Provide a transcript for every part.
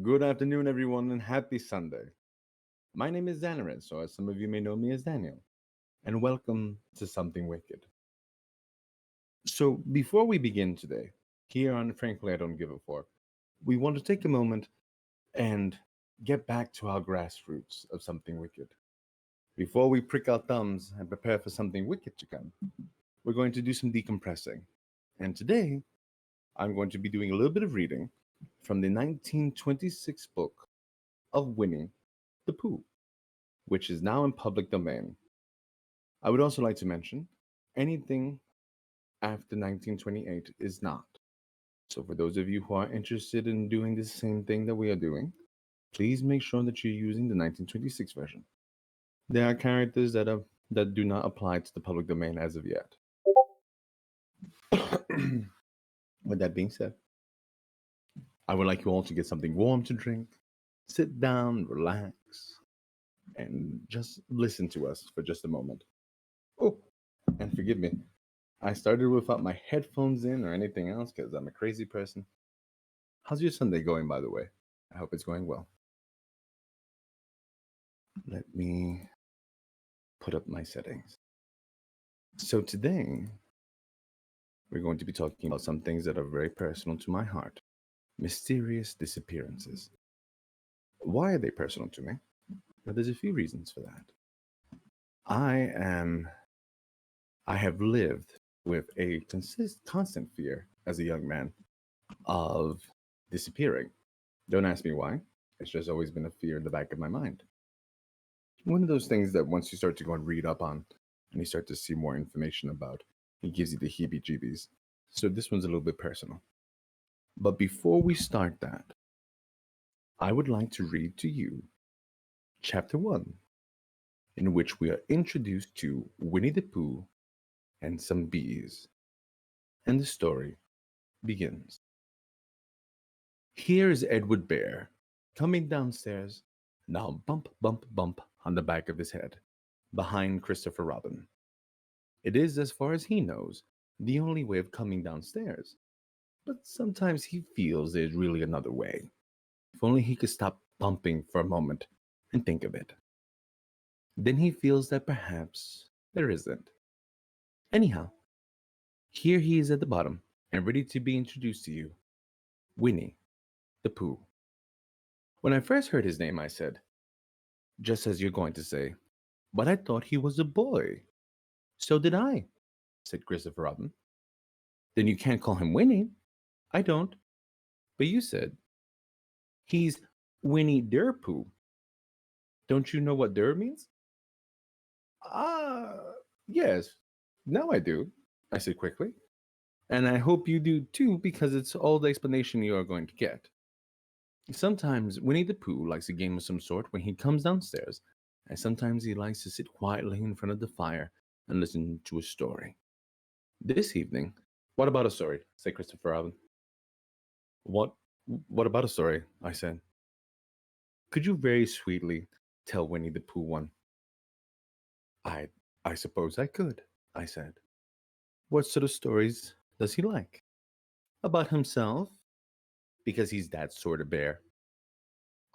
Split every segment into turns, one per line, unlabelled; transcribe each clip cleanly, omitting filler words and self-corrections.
Good afternoon, everyone, and happy Sunday. My name is Xanarin, so as some of you may know me as Daniel, and welcome to Something Wicked. So, before we begin today, here on Frankly I Don't Give a Fork, we want to take a moment and get back to our grassroots of Something Wicked. Before we prick our thumbs and prepare for something wicked to come, we're going to do some decompressing. And today, I'm going to be doing a little bit of reading from the 1926 book of Winnie the Pooh, which is now in public domain. I would also like to mention anything after 1928 is not. So, for those of you who are interested in doing the same thing that we are doing, please make sure that you're using the 1926 version. There are characters that do not apply to the public domain as of yet. With that being said, I would like you all to get something warm to drink, sit down, relax, and just listen to us for just a moment. Oh, and forgive me, I started without my headphones in or anything else because I'm a crazy person. How's your Sunday going, by the way? I hope it's going well. Let me put up my settings. So, today, we're going to be talking about some things that are very personal to my heart: mysterious disappearances. Why are they personal to me? Well, there's a few reasons for that. I am, I have lived with a constant fear as a young man of disappearing. Don't ask me why. It's just always been a fear in the back of my mind. One of those things that once you start to go and read up on and you start to see more information about, it gives you the heebie jeebies. So this one's a little bit personal. But before we start that, I would like to read to you chapter 1, in which we are introduced to Winnie the Pooh and some bees. And the story begins. Here is Edward Bear coming downstairs, now bump, bump, bump on the back of his head, behind Christopher Robin. It is, as far as he knows, the only way of coming downstairs. But sometimes he feels there's really another way. If only he could stop bumping for a moment and think of it. Then he feels that perhaps there isn't. Anyhow, here he is at the bottom and ready to be introduced to you, Winnie the Pooh. When I first heard his name, I said, just as you're going to say, but I thought he was a boy. So did I, said Christopher Robin. Then you can't call him Winnie. I don't. But you said, he's Winnie the Pooh. Don't you know what der means? Ah, yes. Now I do, I said quickly. And I hope you do too, because it's all the explanation you are going to get. Sometimes Winnie the Pooh likes a game of some sort when he comes downstairs, and sometimes he likes to sit quietly in front of the fire and listen to a story. This evening, what about a story? Said Christopher Robin. What what about a story? I said. Could you very sweetly tell Winnie the Pooh one? I I suppose I could, I said. What sort of stories does he like? About himself? Because he's that sort of bear.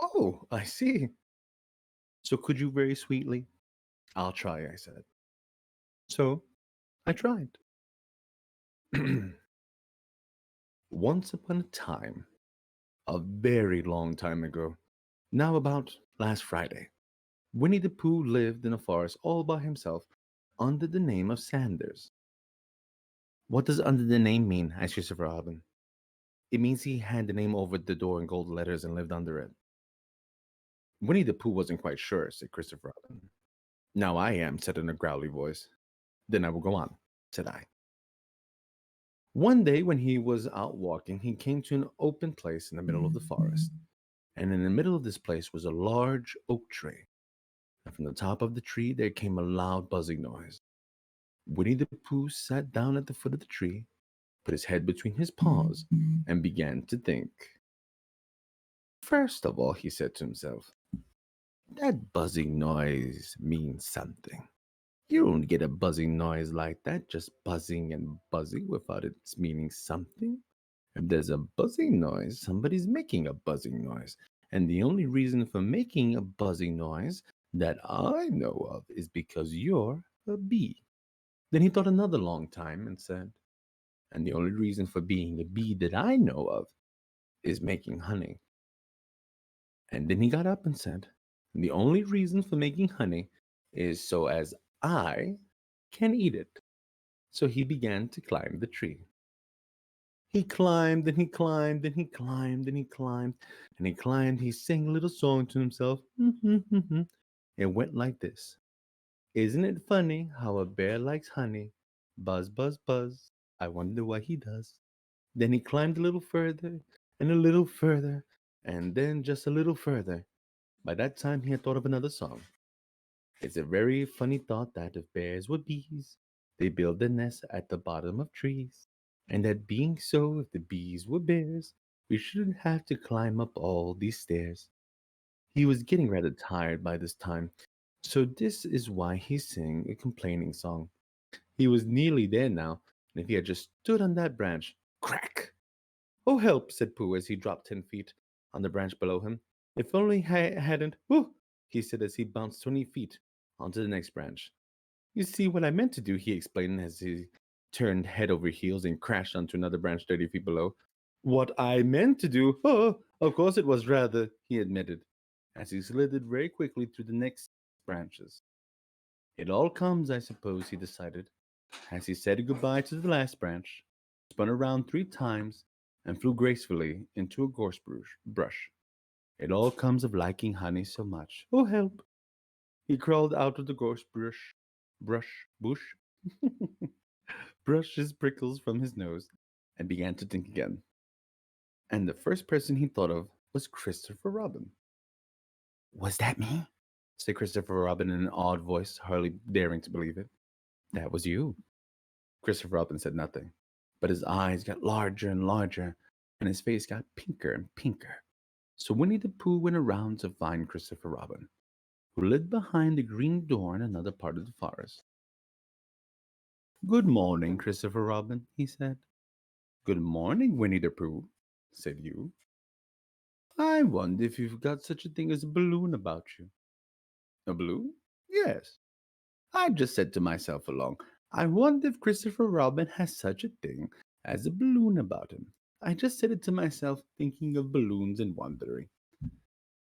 Oh, I see. So could you very sweetly? I'll try, I said. So I tried. Once upon a time, a very long time ago, now about last Friday, Winnie the Pooh lived in a forest all by himself under the name of Sanders. What does under the name mean? Asked Christopher Robin. It means he had the name over the door in gold letters and lived under it. Winnie the Pooh wasn't quite sure, said Christopher Robin. Now I am, said in a growly voice. Then I will go on, said I. One day when he was out walking, he came to an open place in the middle of the forest. And in the middle of this place was a large oak tree. And from the top of the tree there came a loud buzzing noise. Winnie the Pooh sat down at the foot of the tree, put his head between his paws, and began to think. First of all, he said to himself, that buzzing noise means something. You don't get a buzzing noise like that, just buzzing and buzzing without its meaning something. If there's a buzzing noise, somebody's making a buzzing noise. And the only reason for making a buzzing noise that I know of is because you're a bee. Then he thought another long time and said, and the only reason for being a bee that I know of is making honey. And then he got up and said, the only reason for making honey is so as I can eat it. So he began to climb the tree. He climbed and he climbed and he climbed and he climbed and he climbed. He sang a little song to himself. It went like this. Isn't it funny how a bear likes honey? Buzz, buzz, buzz. I wonder what he does. Then he climbed a little further and a little further and then just a little further. By that time, he had thought of another song. It's a very funny thought that if bears were bees, they build their nests at the bottom of trees. And that being so, if the bees were bears, we shouldn't have to climb up all these stairs. He was getting rather tired by this time, so this is why he sang a complaining song. He was nearly there now, and if he had just stood on that branch, crack! Oh, help, said Pooh as he dropped 10 feet on the branch below him. If only I hadn't. Whew, he said as he bounced 20 feet onto the next branch. You see, what I meant to do, he explained as he turned head over heels and crashed onto another branch 30 feet below. What I meant to do? Oh, of course it was rather, he admitted, as he slithered very quickly through the next branches. It all comes, I suppose, he decided, as he said goodbye to the last branch, spun around 3 times, and flew gracefully into a gorse brush. It all comes of liking honey so much. Oh, help! He crawled out of the bush, brushed his prickles from his nose, and began to think again. And the first person he thought of was Christopher Robin. Was that me? Said Christopher Robin in an awed voice, hardly daring to believe it. That was you. Christopher Robin said nothing, but his eyes got larger and larger, and his face got pinker and pinker. So Winnie the Pooh went around to find Christopher Robin, who lived behind the green door in another part of the forest. Good morning, Christopher Robin, he said. Good morning, Winnie the Pooh, said you. I wonder if you've got such a thing as a balloon about you. A balloon? Yes. I just said to myself along, I wonder if Christopher Robin has such a thing as a balloon about him. I just said it to myself, thinking of balloons and wondering.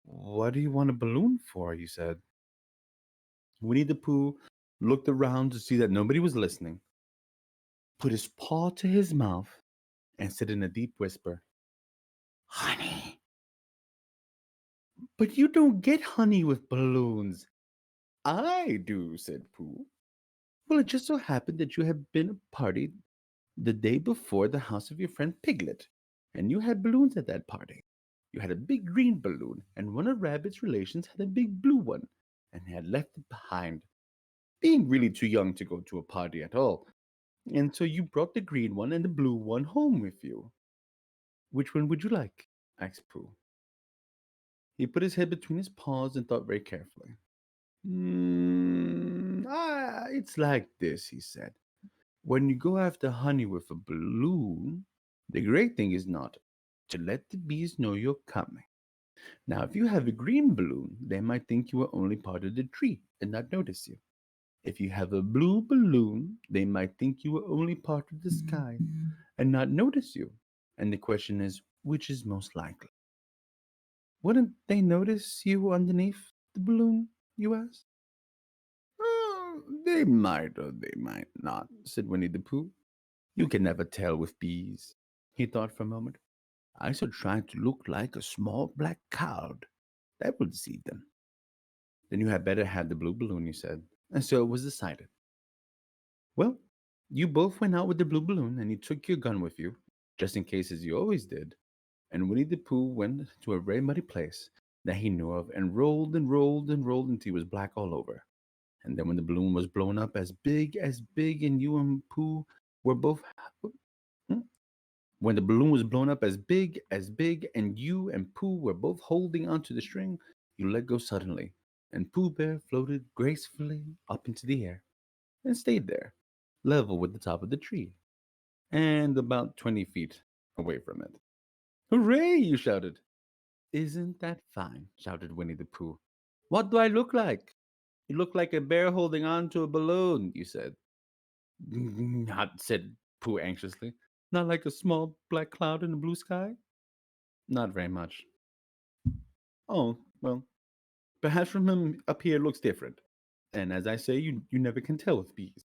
What do you want a balloon for? You said. Winnie the Pooh looked around to see that nobody was listening, put his paw to his mouth, and said in a deep whisper, Honey. But you don't get honey with balloons. I do, said Pooh. Well, it just so happened that you had been a party the day before the house of your friend Piglet, and you had balloons at that party. You had a big green balloon, and one of Rabbit's relations had a big blue one, and had left it behind, being really too young to go to a party at all. And so you brought the green one and the blue one home with you. Which one would you like? Asked Pooh. He put his head between his paws and thought very carefully. It's like this, he said. When you go after honey with a balloon, the great thing is not to let the bees know you're coming. Now, if you have a green balloon, they might think you are only part of the tree and not notice you. If you have a blue balloon, they might think you are only part of the sky and not notice you. And the question is, which is most likely? Wouldn't they notice you underneath the balloon, you ask? Oh, they might or they might not, said Winnie the Pooh. You can never tell with bees. He thought for a moment. I should try to look like a small black cloud. That would deceive them. Then you had better have the blue balloon, he said. And so it was decided. Well, you both went out with the blue balloon and you took your gun with you, just in case as you always did. And Winnie the Pooh went to a very muddy place that he knew of and rolled and rolled and rolled until he was black all over. And then when the balloon was blown up as big, and you and Pooh were both hmm? When the balloon was blown up as big, and you and Pooh were both holding onto the string, you let go suddenly, and Pooh Bear floated gracefully up into the air and stayed there, level with the top of the tree, and about 20 feet away from it. Hooray! You shouted. Isn't that fine? Shouted Winnie the Pooh. What do I look like? You look like a bear holding on to a balloon, you said. Not, said Pooh anxiously. Not like a small black cloud in the blue sky? Not very much. Oh, well, perhaps from him up here it looks different. And as I say, you never can tell with bees.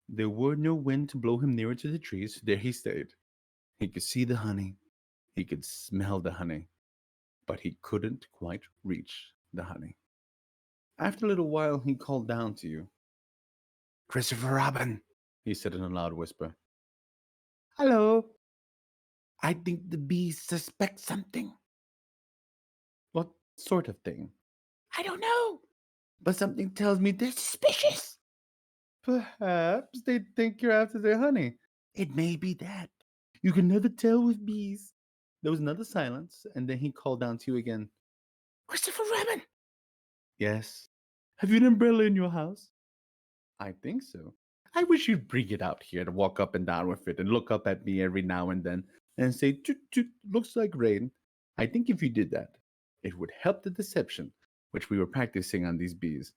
There were no wind to blow him nearer to the trees, so there he stayed. He could see the honey, he could smell the honey, but he couldn't quite reach the honey. After a little while, he called down to you. Christopher Robin, he said in a loud whisper. Hello. I think the bees suspect something. What sort of thing? I don't know, but something tells me they're suspicious. Perhaps they think you're after their honey. It may be that. You can never tell with bees. There was another silence, and then he called down to you again. Christopher Robin! Yes. Have you an umbrella in your house? I think so. I wish you'd bring it out here to walk up and down with it and look up at me every now and then and say, toot toot, looks like rain. I think if you did that, it would help the deception, which we were practicing on these bees.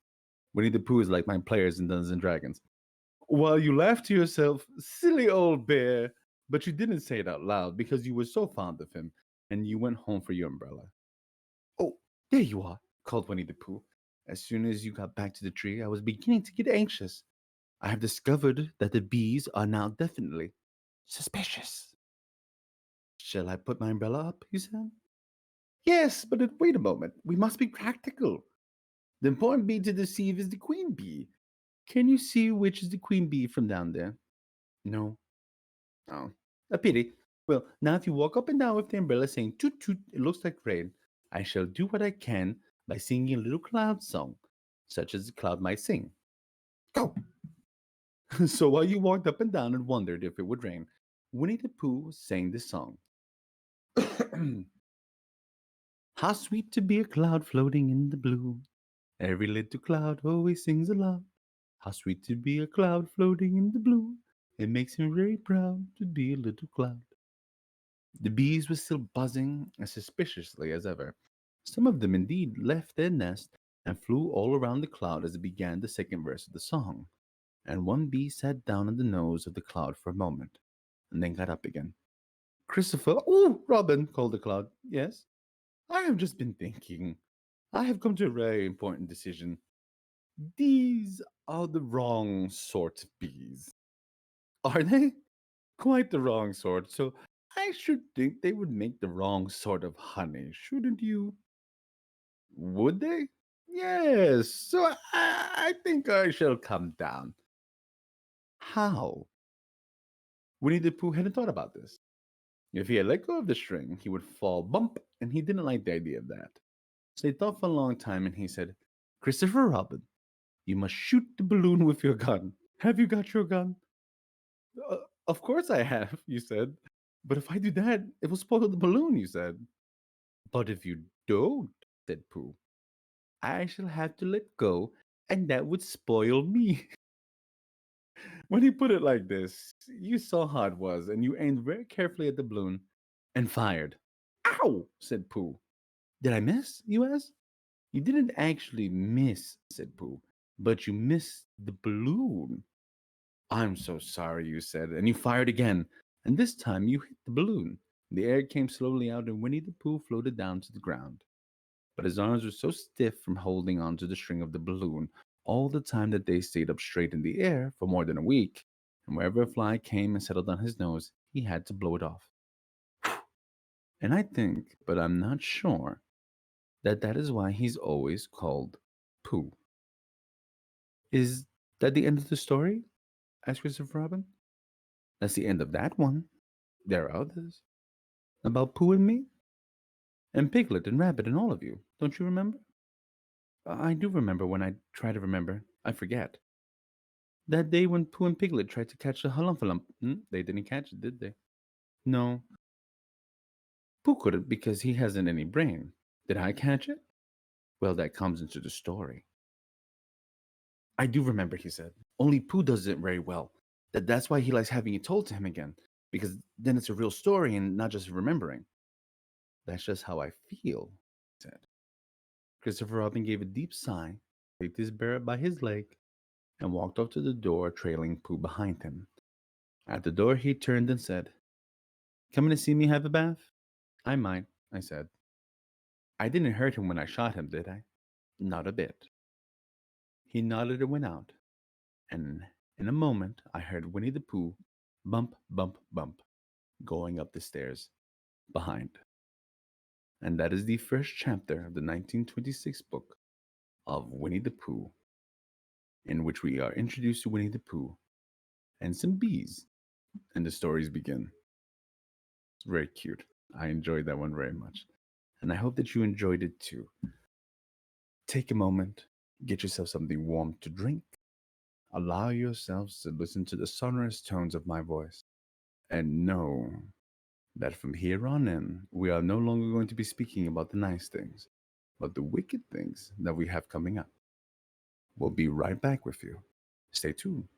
Winnie the Pooh is like my players in Dungeons and Dragons. While you laughed to yourself, silly old bear, but you didn't say it out loud because you were so fond of him, and you went home for your umbrella. Oh, there you are, called Winnie the Pooh. As soon as you got back to the tree, I was beginning to get anxious. I have discovered that the bees are now definitely suspicious. Shall I put my umbrella up? You said. Yes, but wait a moment. We must be practical. The important bee to deceive is the queen bee. Can you see which is the queen bee from down there? No. Oh, a pity. Well, now if you walk up and down with the umbrella saying toot toot, it looks like rain, I shall do what I can by singing a little cloud song, such as the cloud might sing. Go! So while you walked up and down and wondered if it would rain, Winnie the Pooh sang this song. How sweet to be a cloud floating in the blue. Every little cloud always sings aloud. How sweet to be a cloud floating in the blue. It makes him very proud to be a little cloud. The bees were still buzzing as suspiciously as ever. Some of them indeed left their nest and flew all around the cloud as it began the second verse of the song. And one bee sat down on the nose of the cloud for a moment, and then got up again. Christopher, oh, Robin, called the cloud. Yes, I have just been thinking. I have come to a very important decision. These are the wrong sort of bees. Are they? Quite the wrong sort, so I should think they would make the wrong sort of honey, shouldn't you? Would they? Yes, so I think I shall come down. How? Winnie the Pooh hadn't thought about this. If he had let go of the string, he would fall bump, and he didn't like the idea of that. So he thought for a long time, and he said, Christopher Robin, you must shoot the balloon with your gun. Have you got your gun? Uh, of course I have, you said. But if I do that, it will spoil the balloon, you said. But if you don't, said Pooh, I shall have to let go, and that would spoil me. When he put it like this, you saw how it was, and you aimed very carefully at the balloon and fired. Ow! Said Pooh. Did I miss? You asked. You didn't actually miss, said Pooh, but you missed the balloon. I'm so sorry, you said, and you fired again, and this time you hit the balloon. The air came slowly out, and Winnie the Pooh floated down to the ground. But his arms were so stiff from holding on to the string of the balloon all the time that they stayed up straight in the air for more than a week, and wherever a fly came and settled on his nose, he had to blow it off. And I think, but I'm not sure, that that is why he's always called Pooh. Is that the end of the story? Asked Christopher Robin. That's the end of that one. There are others. About Pooh and me? And Piglet and Rabbit and all of you. Don't you remember? I do remember when I try to remember. I forget. That day when Pooh and Piglet tried to catch the halumphulump. They didn't catch it, did they? No. Pooh couldn't because he hasn't any brain. Did I catch it? Well, that comes into the story. I do remember, he said. Only Pooh does it very well. That's why he likes having it told to him again. because then it's a real story and not just remembering. That's just how I feel, he said. Christopher Robin gave a deep sigh, picked his bear up by his leg, and walked off to the door, trailing Pooh behind him. At the door, he turned and said, "Coming to see me have a bath?" "I might," I said. "I didn't hurt him when I shot him, did I?" "Not a bit." He nodded and went out, and in a moment I heard Winnie the Pooh bump, bump, bump, going up the stairs behind. And that is the first chapter of the 1926 book of Winnie the Pooh, in which we are introduced to Winnie the Pooh and some bees, and the stories begin. It's very cute. I enjoyed that one very much, and I hope that you enjoyed it too. Take a moment, get yourself something warm to drink, allow yourselves to listen to the sonorous tones of my voice, and know that from here on in, we are no longer going to be speaking about the nice things, but the wicked things that we have coming up. We'll be right back with you. Stay tuned.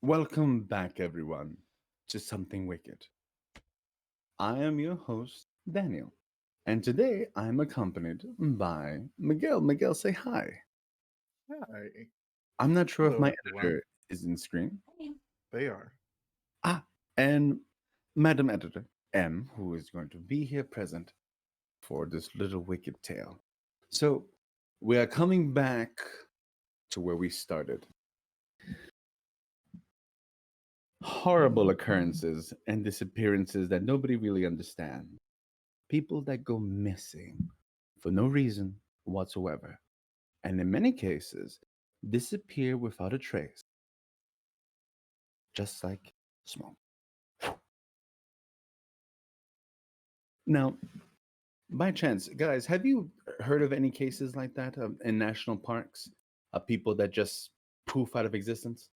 Welcome back, everyone, to Something Wicked. I am your host, Daniel, and today I'm accompanied by Miguel. Miguel, say hi.
Hi.
I'm not sure if
Hello,
my
everyone.
editor is in screen.
They are.
Ah, and Madam Editor, M, who is going to be here present for this little wicked tale. So, we are coming back to where we started. Horrible occurrences and disappearances that nobody really understands. People that go missing for no reason whatsoever, and in many cases, disappear without a trace, just like smoke. Now, by chance, guys, have you heard of any cases like that in national parks of people that just poof out of existence?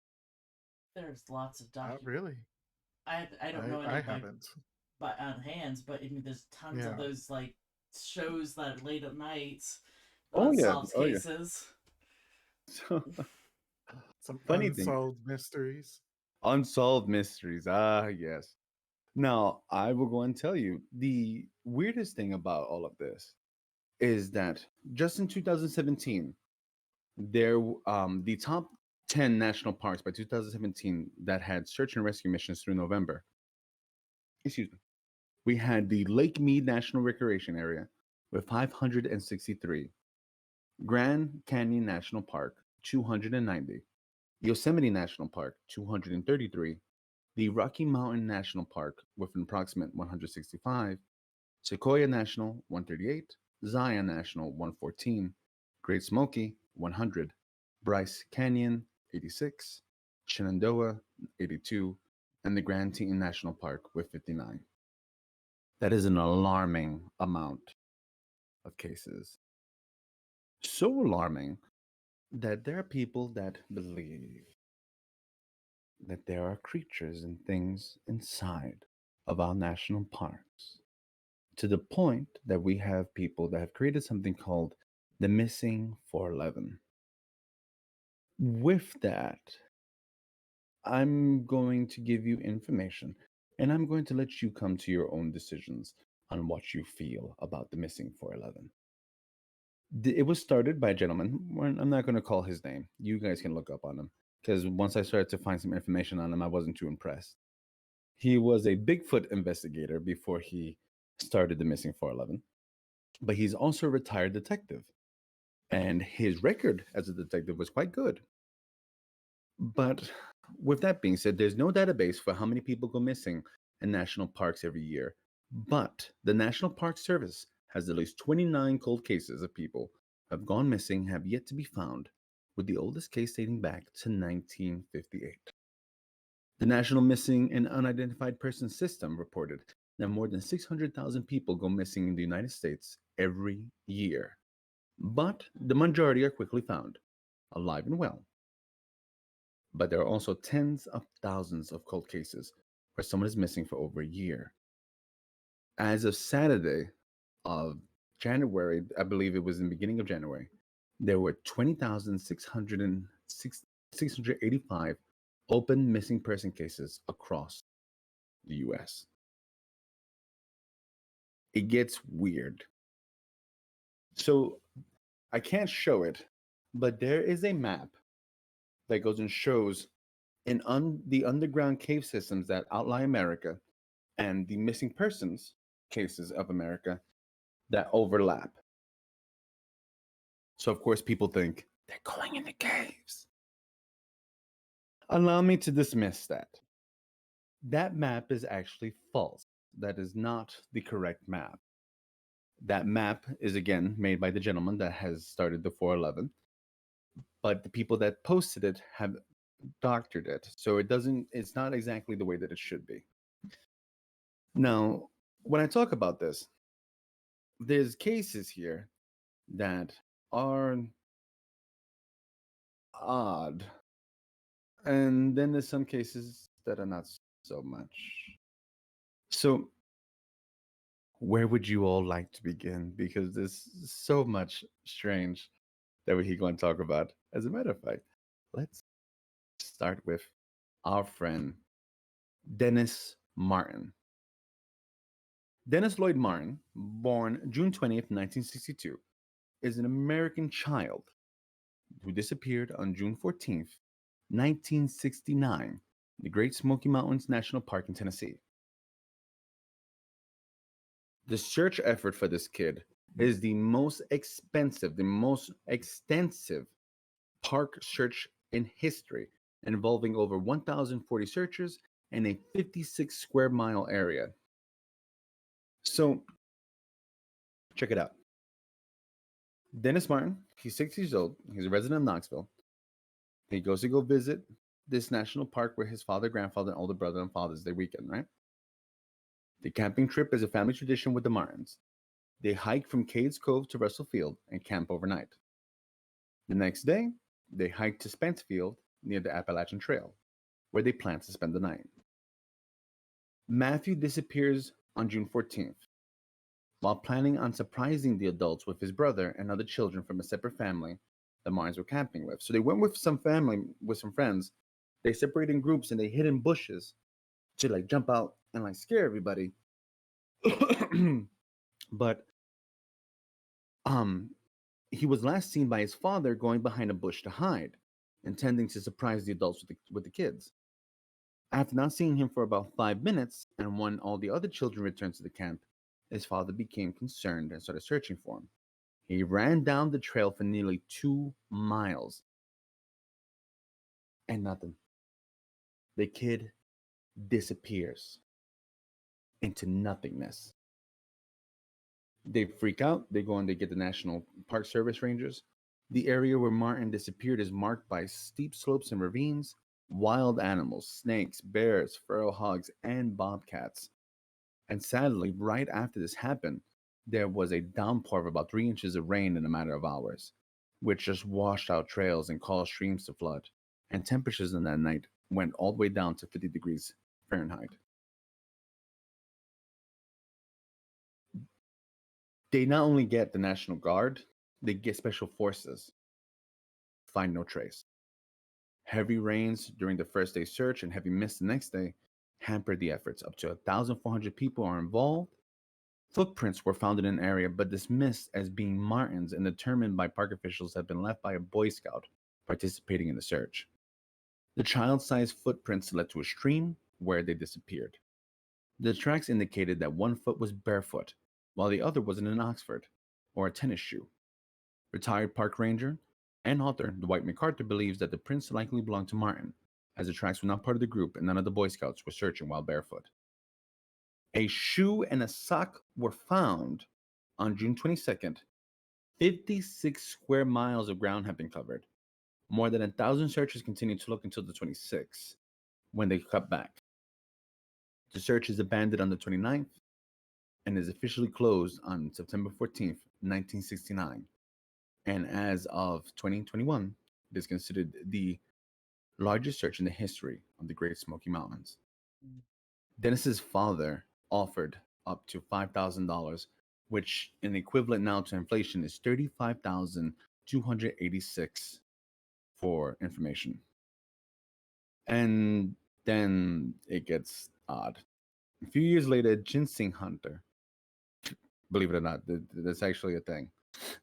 There's lots of
Not
docu.
really.
I don't know
I
any
haven't.
by on hands, but I mean, there's tons of
Yeah.
those like shows that are late at night
Oh yeah,
solves
oh yeah.
cases.
So,
Some
funny thing,
unsolved mysteries.
unsolved mysteries. Ah, yes. Now, I will go and tell you the weirdest thing about all of this is that just in 2017, the top 10 national parks by 2017 that had search and rescue missions through November. Excuse me. We had the Lake Mead National Recreation Area with 563, Grand Canyon National Park 290, Yosemite National Park 233, the Rocky Mountain National Park with an approximate 165, Sequoia National 138, Zion National 114, Great Smoky 100, Bryce Canyon 86, Shenandoah 82, and the Grand Teton National Park with 59. That is an alarming amount of cases. So alarming that there are people that believe that there are creatures and things inside of our national parks, to the point that we have people that have created something called the Missing 411. With that, I'm going to give you information and I'm going to let you come to your own decisions on what you feel about the Missing 411. It was started by a gentleman. I'm not going to call his name. You guys can look up on him because once I started to find some information on him, I wasn't too impressed. He was a Bigfoot investigator before he started the Missing 411, but he's also a retired detective. And his record as a detective was quite good. But with that being said, there's no database for how many people go missing in national parks every year. But the National Park Service has at least 29 cold cases of people who have gone missing have yet to be found, with the oldest case dating back to 1958. The National Missing and Unidentified Persons System reported that more than 600,000 people go missing in the United States every year. But the majority are quickly found, alive and well. But there are also tens of thousands of cold cases where someone is missing for over a year. As of Saturday of January, I believe it was in the beginning of January, there were 20,685 open missing person cases across the US. It gets weird. So I can't show it, but there is a map that goes and shows the underground cave systems that outlie America and the missing persons cases of America that overlap. So, of course, people think they're going in the caves. Allow me to dismiss that. That map is actually false. That is not the correct map. That map is, again, made by the gentleman that has started the 411, but the people that posted it have doctored it. So it's not exactly the way that it should be. Now, when I talk about this, there's cases here that are odd, and then there's some cases that are not so much. So, where would you all like to begin? Because there's so much strange that we're going to talk about. As a matter of fact, let's start with our friend Dennis Martin. Dennis Lloyd Martin, born June 20th, 1962, is an American child who disappeared on June 14th, 1969, in the Great Smoky Mountains National Park in Tennessee. The search effort for this kid is the most expensive, the most extensive park search in history, involving over 1,040 searchers in a 56 square mile area. So, check it out. Dennis Martin, he's 6 years old. He's a resident of Knoxville. He goes to go visit this national park where his father, grandfather, and older brother on Father's Day weekend, right? The camping trip is a family tradition with the Martins. They hike from Cades Cove to Russell Field and camp overnight. The next day, they hike to Spence Field near the Appalachian Trail, where they plan to spend the night. Matthew disappears on June 14th. While planning on surprising the adults with his brother and other children from a separate family the Martins were camping with. So they went with some family, with some friends. They separated in groups and they hid in bushes to like jump out and like scare everybody. But he was last seen by his father going behind a bush to hide. intending to surprise the adults with the kids. After not seeing him for about 5 minutes, and when all the other children returned to the camp, his father became concerned and started searching for him. He ran down the trail for nearly 2 miles and nothing. The kid disappears into nothingness. They freak out. They go and they get the National Park Service rangers. The area where Martin disappeared is marked by steep slopes and ravines, wild animals, snakes, bears, feral hogs, and bobcats. And sadly, right after this happened, there was a downpour of about 3 inches of rain in a matter of hours, which just washed out trails and caused streams to flood. And temperatures in that night went all the way down to 50 degrees Fahrenheit. They not only get the National Guard, they get special forces. Find no trace. Heavy rains during the first day search and heavy mist the next day hampered the efforts. Up to 1,400 people are involved. Footprints were found in an area but dismissed as being Martin's and determined by park officials had been left by a Boy Scout participating in the search. The child-sized footprints led to a stream where they disappeared. The tracks indicated that one foot was barefoot, while the other was in an Oxford or a tennis shoe. Retired park ranger and author Dwight MacArthur believes that the prints likely belonged to Martin, as the tracks were not part of the group and none of the Boy Scouts were searching while barefoot. A shoe and a sock were found on June 22nd. 56 square miles of ground have been covered. More than 1,000 searchers continued to look until the 26th, when they cut back. The search is abandoned on the 29th and is officially closed on September 14th, 1969. And as of 2021, it is considered the largest search in the history of the Great Smoky Mountains. Dennis's father offered up to $5,000, which in equivalent now to inflation is 35,286 for information. And then it gets odd. A few years later, a ginseng hunter, believe it or not, that's actually a thing.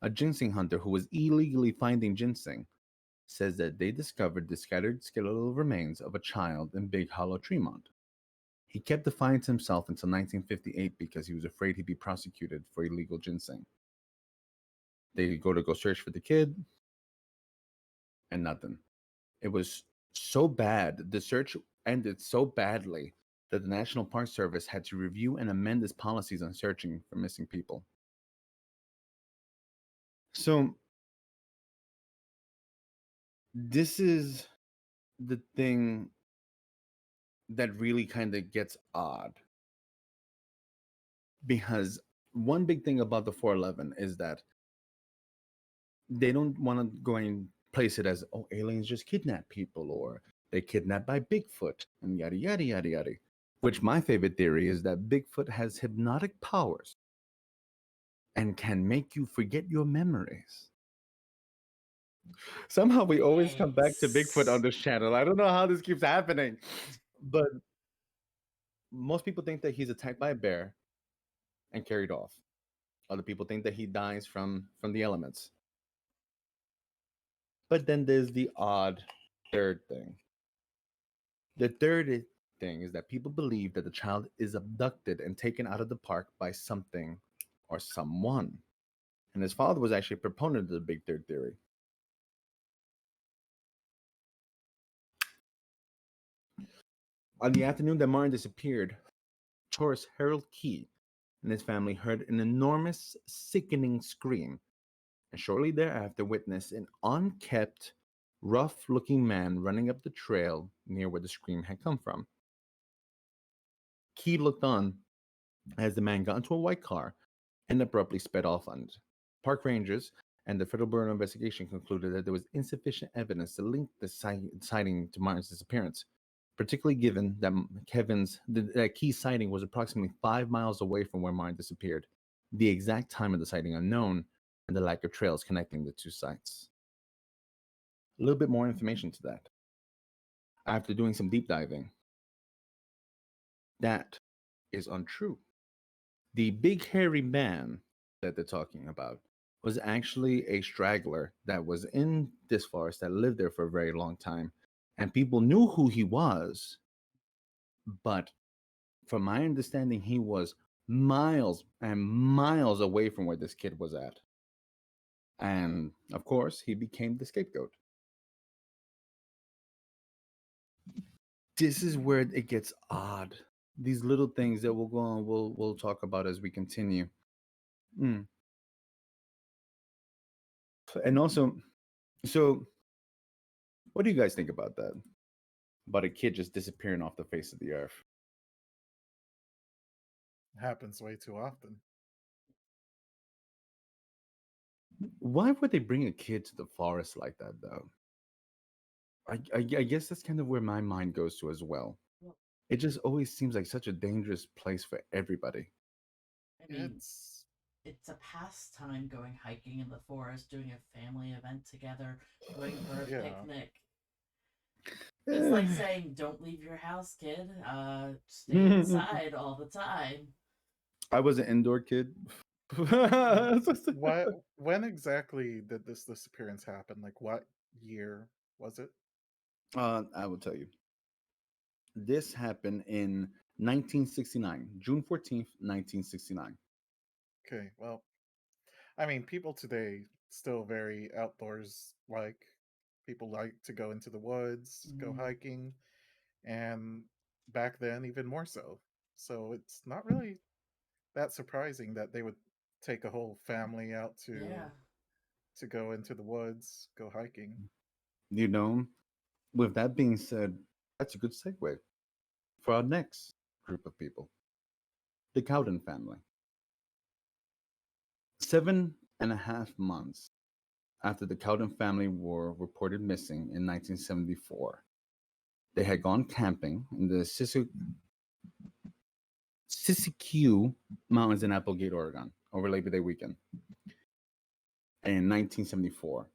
A ginseng hunter who was illegally finding ginseng says that they discovered the scattered skeletal remains of a child in Big Hollow, Tremont. He kept defiant to himself until 1958 because he was afraid he'd be prosecuted for illegal ginseng. They go search for the kid, and nothing. It was so bad. The search ended so badly that the National Park Service had to review and amend its policies on searching for missing people. So, this is the thing that really kind of gets odd. Because one big thing about the 411 is that they don't want to go and place it as, oh, aliens just kidnap people or they kidnapped by Bigfoot and yada, yada, yada, yada. Which my favorite theory is that Bigfoot has hypnotic powers and can make you forget your memories. Somehow we always come back to Bigfoot on this channel. I don't know how this keeps happening, but most people think that he's attacked by a bear and carried off. Other people think that he dies from the elements. But then there's the odd third thing. The third thing is that people believe that the child is abducted and taken out of the park by something or someone. And his father was actually a proponent of the big third theory. On the afternoon that Martin disappeared, tourist Harold Key and his family heard an enormous, sickening scream, and shortly thereafter witnessed an unkempt, rough-looking man running up the trail near where the scream had come from. Key looked on as the man got into a white car and abruptly sped off on it. Park rangers and the Federal Bureau of Investigation concluded that there was insufficient evidence to link the sighting to Martin's disappearance, particularly given that Key's sighting was approximately 5 miles away from where Martin disappeared, the exact time of the sighting unknown, and the lack of trails connecting the two sites. A little bit more information to that. After doing some deep diving, that is untrue. The big hairy man that they're talking about was actually a straggler that was in this forest that lived there for a very long time. And people knew who he was, but from my understanding, he was miles and miles away from where this kid was at. And of course, he became the scapegoat. This is where it gets odd. These little things that we'll go on, we'll talk about as we continue. Mm. And also, so what do you guys think about that? About a kid just disappearing off the face of the earth?
Happens way too often.
Why would they bring a kid to the forest like that, though? I guess that's kind of where my mind goes to as well.
Well,
It just always seems like such a dangerous place for everybody.
I mean,
It's
it's a pastime going hiking in the forest, doing a family event together, going for a
yeah.
picnic. It's like saying, "Don't leave your house, kid. Stay inside all the time."
I was an indoor kid.
What? When exactly did this disappearance happen? Like, what year was it?
I will tell you. This happened in 1969, June 14th, 1969.
Okay, well, I mean, people today still very outdoors like. People like to go into the woods, go
Mm,
hiking, and back then even more so. So it's not really that surprising that they would take a whole family out
yeah.
to go into the woods, go hiking.
You know, with that being said, that's a good segue for our next group of people, the Cowden family. 7.5 months after the Cowden family were reported missing in 1974, they had gone camping in the Siskiyou Mountains in Applegate, Oregon, over Labor Day weekend in 1974,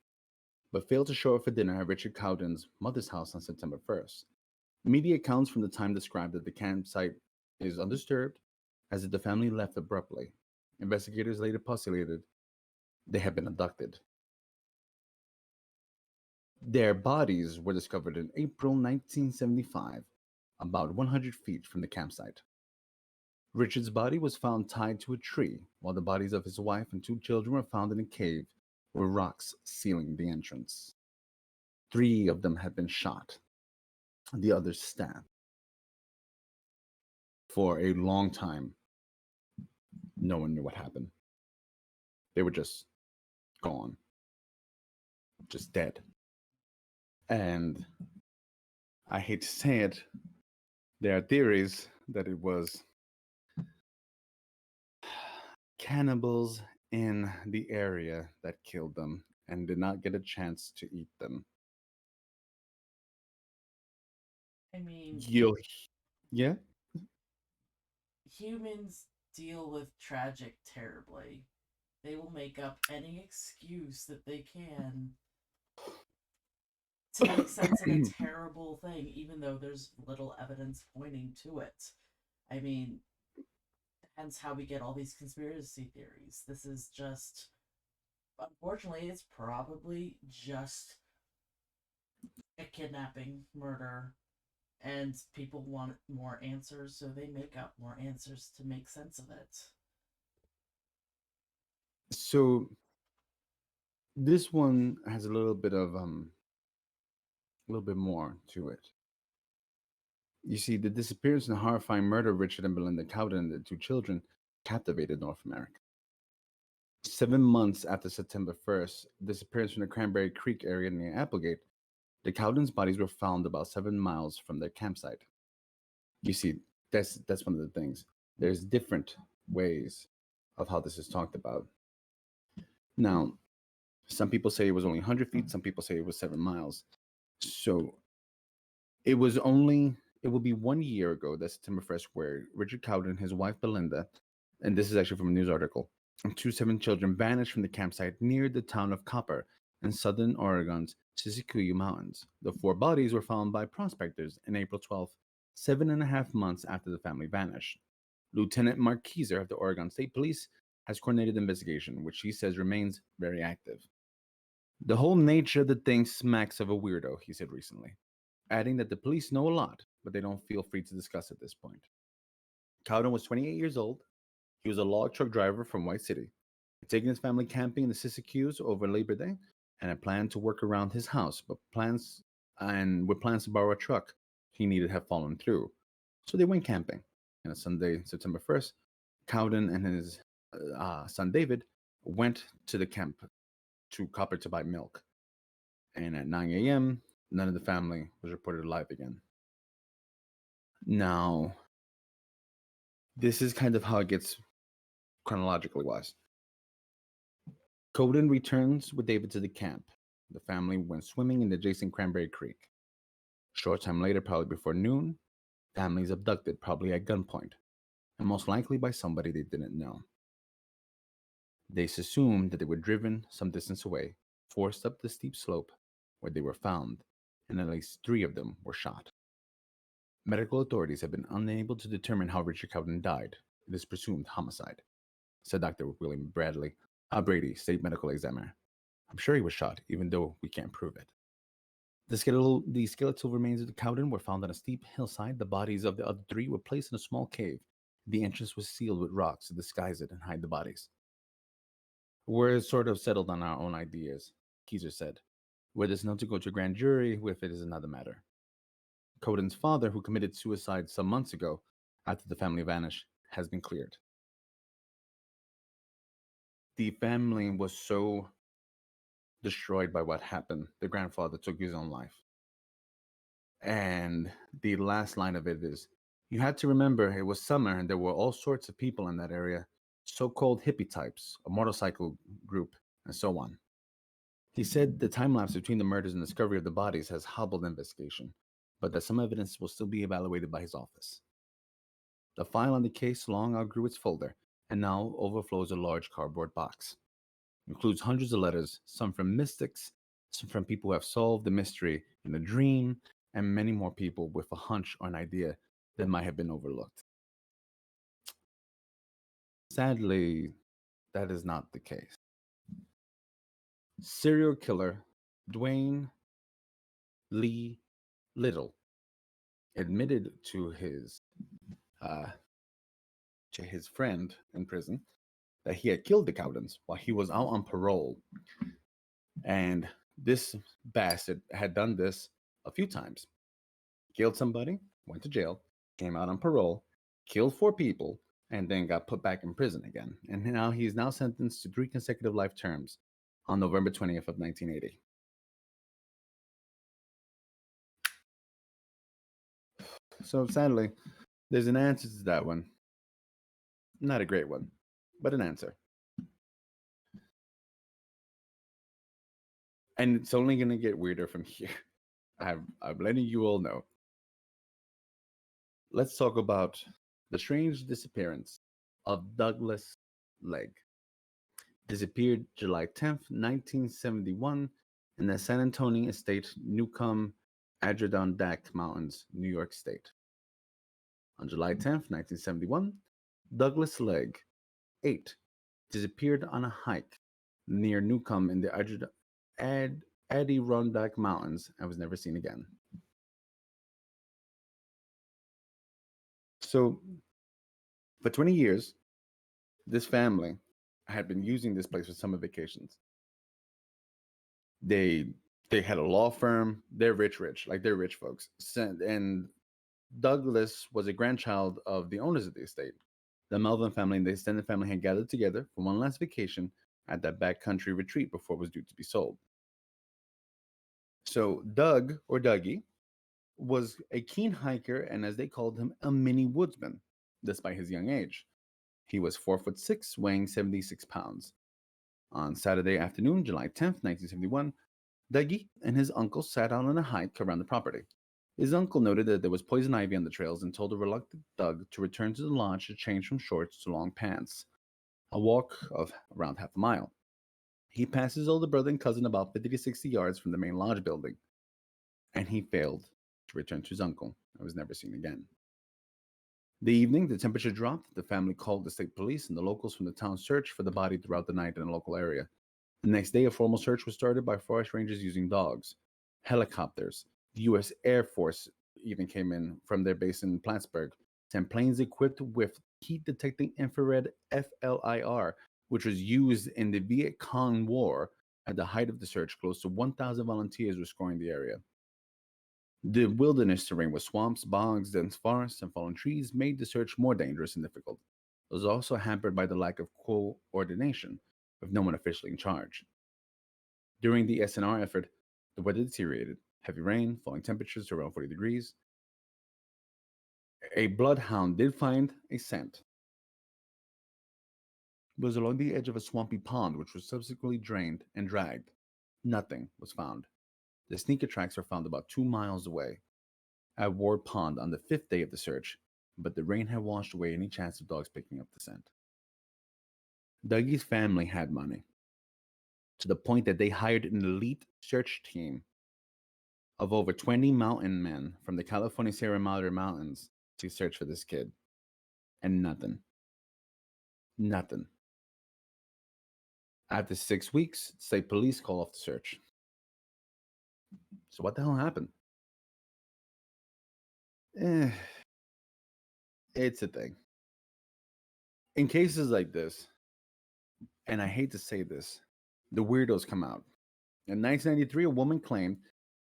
but failed to show up for dinner at Richard Cowden's mother's house on September 1st. Media accounts from the time described that the campsite is undisturbed, as if the family left abruptly. Investigators later postulated they had been abducted. Their bodies were discovered in April 1975, about 100 feet from the campsite. Richard's body was found tied to a tree, while the bodies of his wife and two children were found in a cave with rocks sealing the entrance. Three of them had been shot, the others stabbed. For a long time, no one knew what happened. They were just gone, just dead. And I hate to say it, there are theories that it was cannibals in the area that killed them and did not get a chance to eat them.
I mean,
You'll, yeah?
humans deal with tragic terribly. They will make up any excuse that they can to make sense of a terrible thing, even though there's little evidence pointing to it. I mean, hence how we get all these conspiracy theories. This is just, unfortunately, it's probably just a kidnapping, murder, and people want more answers, so they make up more answers to make sense of it.
So this one has a little bit more to it. You see, the disappearance and horrifying murder of Richard and Belinda Cowden and their two children captivated North America. 7 months after September 1st, disappearance from the Cranberry Creek area near Applegate, the Cowdens' bodies were found about 7 miles from their campsite. You see, that's one of the things. There's different ways of how this is talked about. Now, some people say it was only 100 feet, some people say it was 7 miles. So it will be 1 year ago, that's September 1st, where Richard Cowden and his wife Belinda, and this is actually from a news article, and two seven children vanished from the campsite near the town of Copper in southern Oregon's Siskiyou Mountains. The four bodies were found by prospectors on April 12th, 7.5 months after the family vanished. Lieutenant Mark Keyser of the Oregon State Police has coordinated the investigation, which he says remains very active. The whole nature of the thing smacks of a weirdo, he said recently, adding that the police know a lot, but they don't feel free to discuss at this point. Cowden was 28 years old. He was a log truck driver from White City. He'd taken his family camping in the Siskiyous over Labor Day and had planned to work around his house, but plans to borrow a truck he needed have fallen through. So they went camping. And on Sunday, September 1st, Cowden and his son David went to the camp to Copper to buy milk. And at 9 a.m., none of the family was reported alive again. Now, this is kind of how it gets chronologically wise. Cowden returns with David to the camp. The family went swimming in the adjacent Cranberry Creek. Short time later, probably before noon, family is abducted, probably at gunpoint, and most likely by somebody they didn't know. They assumed that they were driven some distance away, forced up the steep slope where they were found, and at least 3 of them were shot. Medical authorities have been unable to determine how Richard Cowden died. It is presumed homicide, said Dr. William Brady, state medical examiner. I'm sure he was shot, even though we can't prove it. The skeletal remains of the Cowden were found on a steep hillside. The bodies of the other 3 were placed in a small cave. The entrance was sealed with rocks to disguise it and hide the bodies. We're sort of settled on our own ideas, Keyser said. Whether it's not to go to a grand jury with it is another matter. Cowden's father, who committed suicide some months ago after the family vanished, has been cleared. The family was so destroyed by what happened. The grandfather took his own life. And the last line of it is, you had to remember it was summer and there were all sorts of people in that area, so-called hippie types, a motorcycle group, and so on. He said the time lapse between the murders and discovery of the bodies has hobbled the investigation, but that some evidence will still be evaluated by his office. The file on the case long outgrew its folder and now overflows a large cardboard box. It includes hundreds of letters, some from mystics, some from people who have solved the mystery in a dream, and many more people with a hunch or an idea that might have been overlooked. Sadly, that is not the case. Serial killer Dwayne Lee Little admitted uh, to his friend in prison that he had killed the Cowdens while he was out on parole. And this bastard had done this a few times. Killed somebody, went to jail, came out on parole, killed 4 people, and then got put back in prison again. And now he's now sentenced to 3 consecutive life terms on November 20th of 1980. So sadly, there's an answer to that one. Not a great one, but an answer. And it's only going to get weirder from here. I'm letting you all know. Let's talk about the strange disappearance of Douglas Legg. Disappeared July 10th, 1971, in the San Antonio Estate, Newcomb, Adirondack Mountains, New York State. On July 10th, 1971, Douglas Legg, 8, disappeared on a hike near Newcomb in the Adirondack Mountains and was never seen again. So, for 20 years, this family had been using this place for summer vacations. They had a law firm. They're rich, like they're rich folks. And Douglas was a grandchild of the owners of the estate. The Melvin family and the extended family had gathered together for one last vacation at that backcountry retreat before it was due to be sold. So Doug, or Dougie, was a keen hiker and, as they called him, a mini woodsman, despite his young age. He was 4'6", weighing 76 pounds. On Saturday afternoon, July 10th, 1971, Dougie and his uncle sat out on a hike around the property. His uncle noted that there was poison ivy on the trails and told the reluctant Doug to return to the lodge to change from shorts to long pants, a walk of around half a mile. He passed his older brother and cousin about 50 to 60 yards from the main lodge building, and he failed to return to his uncle and was never seen again. The evening, the temperature dropped. The family called the state police, and the locals from the town searched for the body throughout the night in the local area. The next day, a formal search was started by forest rangers using dogs, helicopters. The U.S. Air Force even came in from their base in Plattsburgh, sent planes equipped with heat detecting infrared FLIR, which was used in the Viet Cong War. At the height of the search, close to 1,000 volunteers were scouring the area. The wilderness terrain with swamps, bogs, dense forests, and fallen trees made the search more dangerous and difficult. It was also hampered by the lack of coordination, with no one officially in charge. During the SNR effort, the weather deteriorated. Heavy rain, falling temperatures to around 40 degrees. A bloodhound did find a scent. It was along the edge of a swampy pond, which was subsequently drained and dragged. Nothing was found. The sneaker tracks were found about 2 miles away at Ward Pond on the fifth day of the search, but the rain had washed away any chance of dogs picking up the scent. Dougie's family had money, to the point that they hired an elite search team of over 20 mountain men from the California Sierra Madre Mountains to search for this kid. And nothing. Nothing. After 6 weeks, state police call off the search. So what the hell happened? Eh, it's a thing. In cases like this, and I hate to say this, the weirdos come out. In 1993, a woman claimed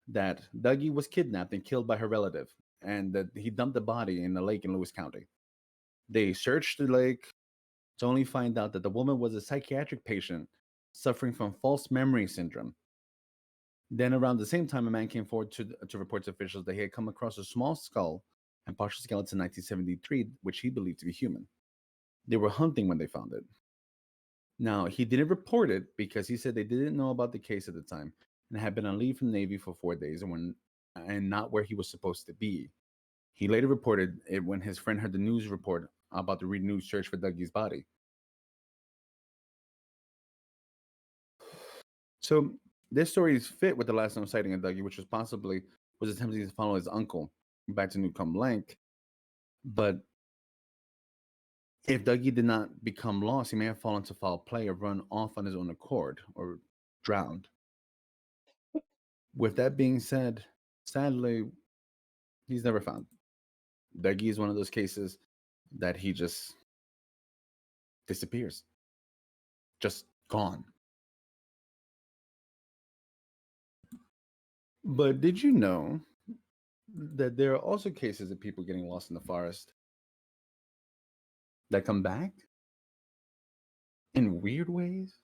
that Dougie was kidnapped and killed by her relative, and that he dumped the body in a lake in Lewis County. They searched the lake to only find out that the woman was a psychiatric patient suffering from false memory syndrome. Then, around the same time, a man came forward to report to officials that he had come across a small skull and partial skeleton in 1973, which he believed to be human. They were hunting when they found it. Now, he didn't report it because he said they didn't know about the case at the time and had been on leave from the Navy for 4 days and not where he was supposed to be. He later reported it when his friend heard the news report about the renewed search for Dougie's body. So this story is fit with the last known sighting of Dougie, which was attempting to follow his uncle back to Newcomb Lake. But if Dougie did not become lost, he may have fallen to foul play or run off on his own accord or drowned. With that being said, sadly, he's never found. Dougie is one of those cases that he just disappears, just gone. But did you know that there are also cases of people getting lost in the forest that come back in weird ways?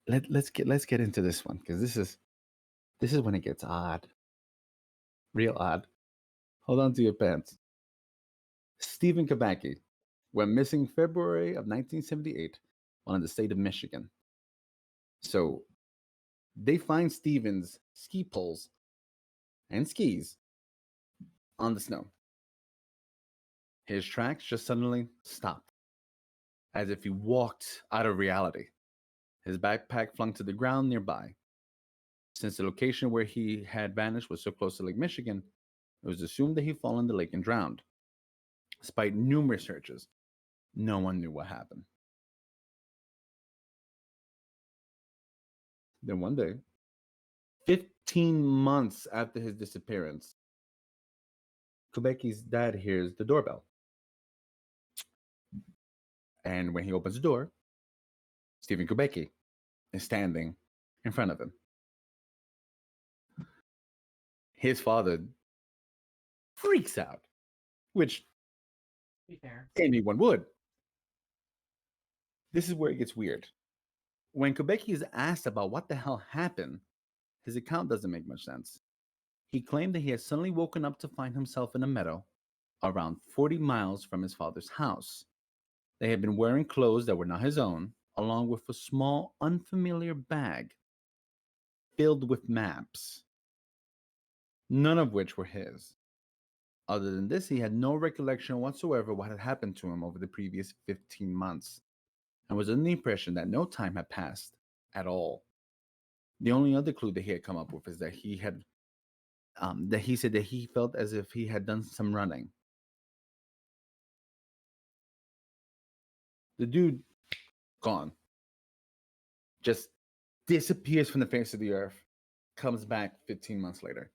Let's get into this one because this is when it gets odd, real odd. Hold on to your pants. Stephen Kabacki went missing February of 1978 while in the state of Michigan. So they find Stephen's ski poles and skis on the snow. His tracks just suddenly stopped, as if he walked out of reality. His backpack flung to the ground nearby. Since the location where he had vanished was so close to Lake Michigan, it was assumed that he fell in the lake and drowned. Despite numerous searches, no one knew what happened. Then one day, 15 months after his disappearance, Kubeki's dad hears the doorbell. And when he opens the door, Stephen Kubeki is standing in front of him. His father freaks out, which
Be fair.
anyone would. This is where it gets weird. When Kubeki is asked about what the hell happened, his account doesn't make much sense. He claimed that he had suddenly woken up to find himself in a meadow around 40 miles from his father's house. They had been wearing clothes that were not his own, along with a small, unfamiliar bag filled with maps, none of which were his. Other than this, he had no recollection whatsoever what had happened to him over the previous 15 months, and was under the impression that no time had passed at all. The only other clue that he had come up with is that he had that he said that he felt as if he had done some running. The dude gone, just disappears from the face of the earth, comes back 15 months later.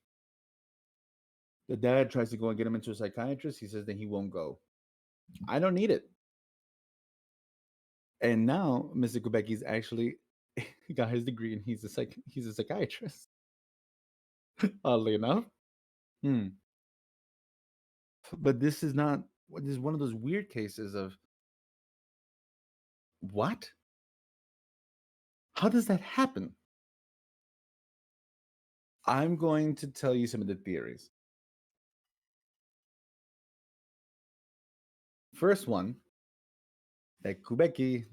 The dad tries to go and get him into a psychiatrist. He says that he won't go. I don't need it. And now Mr. Quebec's actually got his degree and he's a psychiatrist. Oddly enough. Hmm. But this is not this is one of those weird cases of what? How does that happen? I'm going to tell you some of the theories. First one, that Kubeki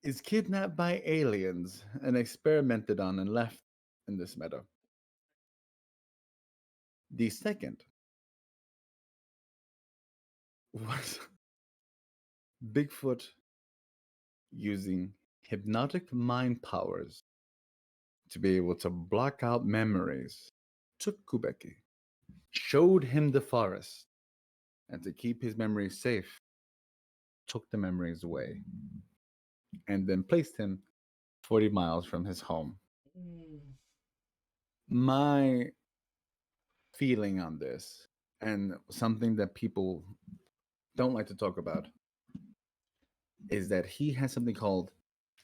is kidnapped by aliens and experimented on and left in this meadow. The second was Bigfoot using hypnotic mind powers to be able to block out memories, took Kubeki, showed him the forest, and to keep his memories safe, took the memories away, and then placed him 40 miles from his home.
Mm.
My feeling on this, and something that people don't like to talk about, is that he has something called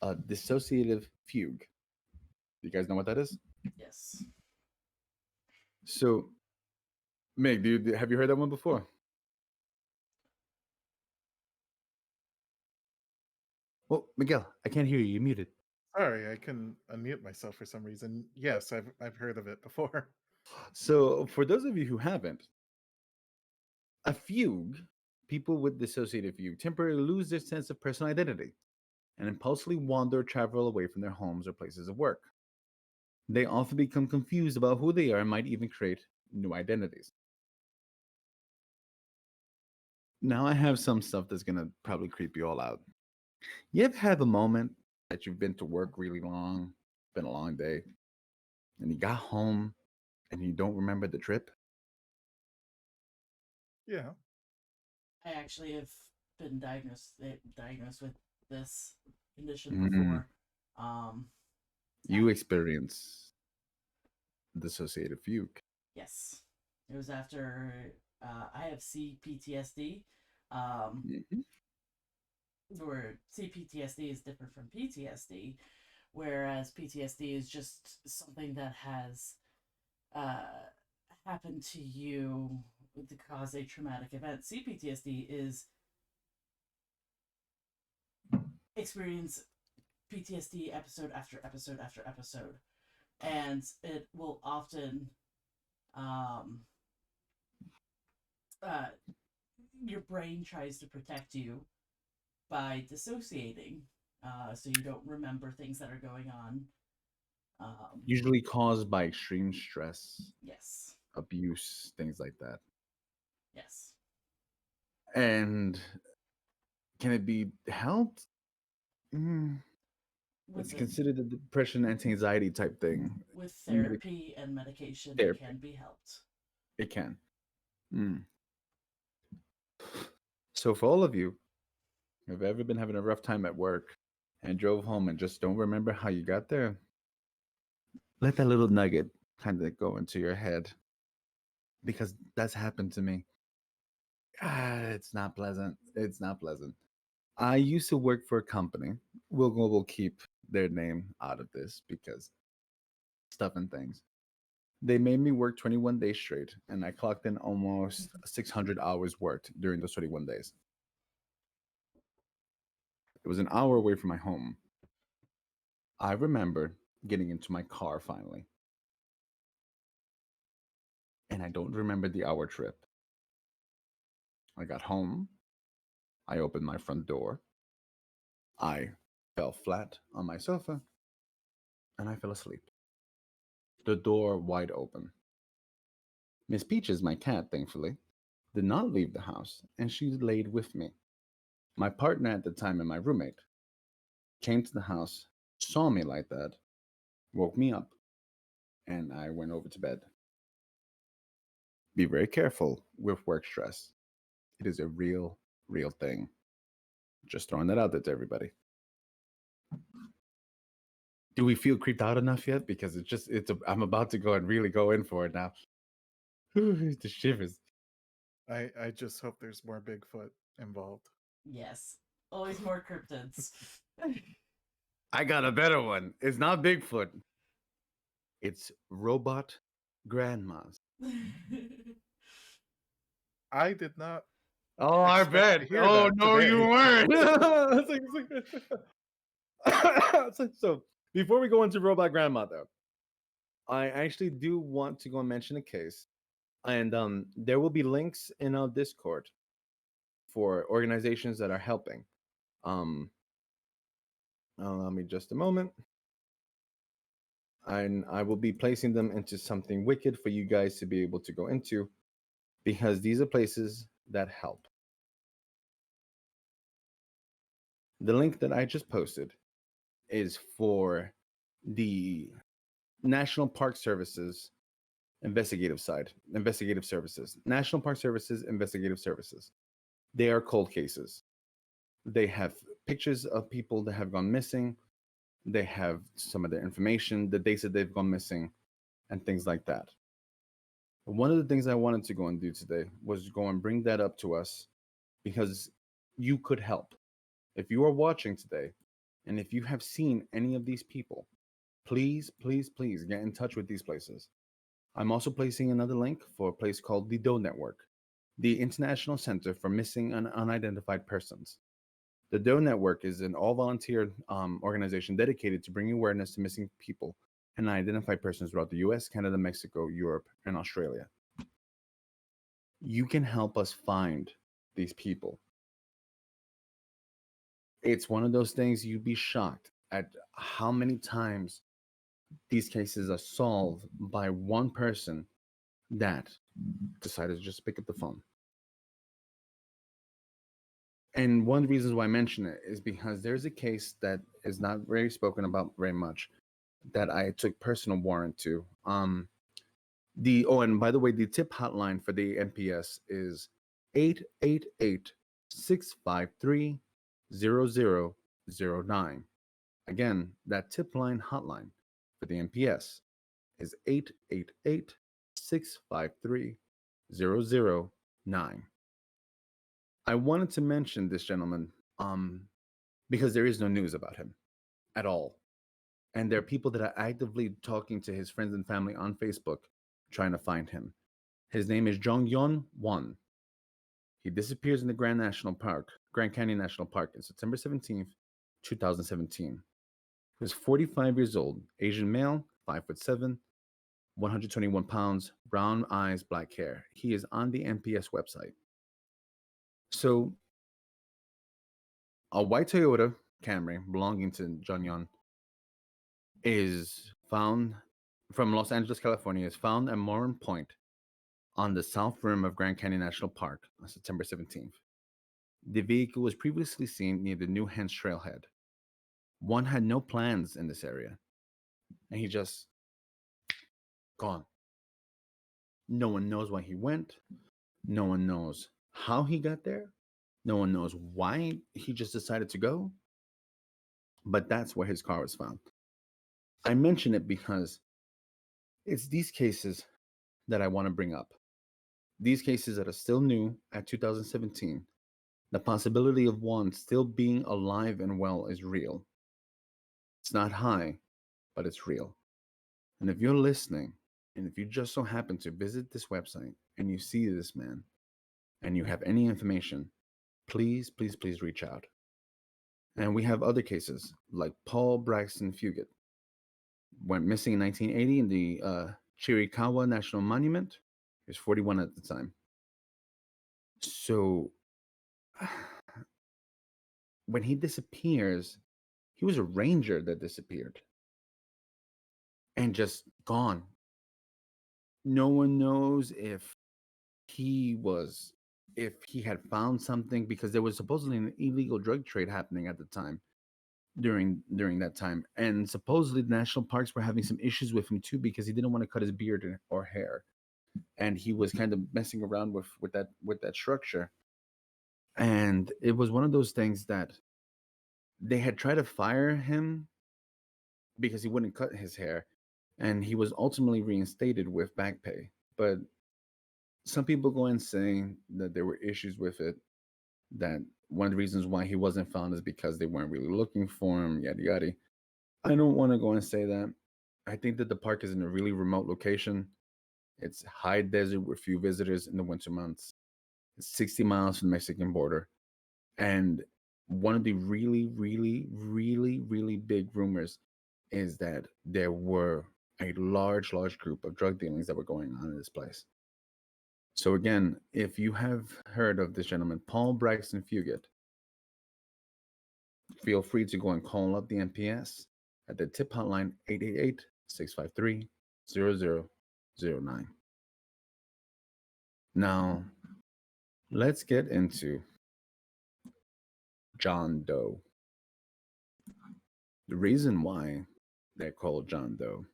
a dissociative fugue. You guys know what that is?
Yes.
So, Meg, have you heard that one before? Well, Miguel, I can't hear you. You're muted.
Sorry, I couldn't unmute myself for some reason. Yes, I've heard of it before.
So, for those of you who haven't, a fugue, people with dissociative fugue temporarily lose their sense of personal identity and impulsively wander or travel away from their homes or places of work. They often become confused about who they are and might even create new identities. Now, I have some stuff that's going to probably creep you all out. You ever have a moment that you've been to work really long, been a long day, and you got home and you don't remember the trip?
Yeah.
I actually have been diagnosed with this condition
Mm,
before. Um,
you experience dissociative fugue.
yes, it was after I have CPTSD, um,
Mhm.
where CPTSD is different from PTSD, whereas PTSD is just something that has uh, happened to you to cause a traumatic event. CPTSD is experience PTSD episode after episode after episode, and it will often um, uh, your brain tries to protect you by dissociating, so you don't remember things that are going on.
Usually caused by extreme stress,
Yes,
abuse, things like that.
yes.
And can it be helped? Mm,
With
it's
the
considered a depression and anxiety type thing.
with
Medic
therapy and medication, it
therapy.
can be helped.
It can. Mm. So for all of you who have ever been having a rough time at work and drove home and just don't remember how you got there, let that little nugget kind of go into your head because that's happened to me. It's not pleasant. It's not pleasant. I used to work for a company. We'll keep their name out of this because stuff and things. They made me work 21 days straight, and I clocked in almost 600 hours worked during those 21 days. It was an hour away from my home. I remember getting into my car finally, and I don't remember the hour trip. I got home, I opened my front door, I fell flat on my sofa, and I fell asleep. The door wide open. Miss Peaches, my cat, thankfully, did not leave the house, and she laid with me. My partner at the time and my roommate came to the house, saw me like that, woke me up, and I went over to bed. Be very careful with work stress. It is a real thing. Just throwing that out there to everybody. Do we feel creeped out enough yet? Because I'm about to go and really go in for it now. The shivers.
I just hope there's more Bigfoot involved.
Yes. Always more cryptids.
I got a better one. It's not Bigfoot. It's robot grandmas.
I did not
Oh, I
expect
bet.
to hear
Oh
that
no, you
today.
weren't. So before we go into robot grandmother, I actually do want to go and mention a case, and there will be links in our Discord for organizations that are helping. Um, Allow me just a moment, and I will be placing them into something wicked for you guys to be able to go into, because these are places that help. The link that I just posted is for the National Park Services investigative services. National Park Services investigative services. They are cold cases. They have pictures of people that have gone missing. They have some of their information, the dates that they've gone missing, and things like that. One of the things I wanted to go and do today was go and bring that up to us, because you could help. If you are watching today, and if you have seen any of these people, please, please, please get in touch with these places. I'm also placing another link for a place called the DOE Network, the International Center for Missing and Unidentified Persons. The DOE Network is an all volunteer organization dedicated to bringing awareness to missing people and unidentified persons throughout the US, Canada, Mexico, Europe, and Australia. You can help us find these people. It's one of those things you'd be shocked at how many times these cases are solved by one person that decided to just pick up the phone. And one of the reasons why I mention it is because there's a case that is not very spoken about very much that I took personal warrant to. And by the way, the tip hotline for the NPS is 888-653-0009. Again, that tip line hotline for the NPS is 888-653-0009. I wanted to mention this gentleman because there is no news about him at all. And there are people that are actively talking to his friends and family on Facebook trying to find him. His name is Jong-Yon Won. He disappears in the Grand Canyon National Park on September 17th, 2017. He was 45 years old, Asian male, 5'7", 121 pounds, brown eyes, black hair. He is on the NPS website. So, a white Toyota Camry belonging to Jong-Yon is found from Los Angeles, California, is found at Moran Point on the south rim of Grand Canyon National Park on September 17th. The vehicle was previously seen near the New Hens Trailhead. One had no plans in this area, and he just gone. No one knows why he went. No one knows how he got there. No one knows why he just decided to go. But that's where his car was found. I mention it because it's these cases that I want to bring up. These cases that are still new at 2017, the possibility of one still being alive and well is real. It's not high, but it's real. And if you're listening, and if you just so happen to visit this website and you see this man and you have any information, please, please, please reach out. And we have other cases like Paul Braxton Fugit went missing in 1980 in the Chiricahua National Monument. He was 41 at the time. So when he disappears, he was a ranger that disappeared and just gone. No one knows if he had found something, because there was supposedly an illegal drug trade happening at the time. during that time. And supposedly the national parks were having some issues with him too because he didn't want to cut his beard or hair, and he was kind of messing around with that structure. And it was one of those things that they had tried to fire him because he wouldn't cut his hair, and he was ultimately reinstated with back pay. But some people go in saying that there were issues with it, that one of the reasons why he wasn't found is because they weren't really looking for him, yada yada. I don't want to go and say that. I think that the park is in a really remote location. It's high desert with few visitors in the winter months. It's 60 miles from the Mexican border. And one of the really, really, really, really big rumors is that there were a large, large group of drug dealings that were going on in this place. So again, if you have heard of this gentleman, Paul Braxton Fugit, feel free to go and call up the NPS at the tip hotline 888-653-0009. Now, let's get into John Doe. The reason why they're called John Doe,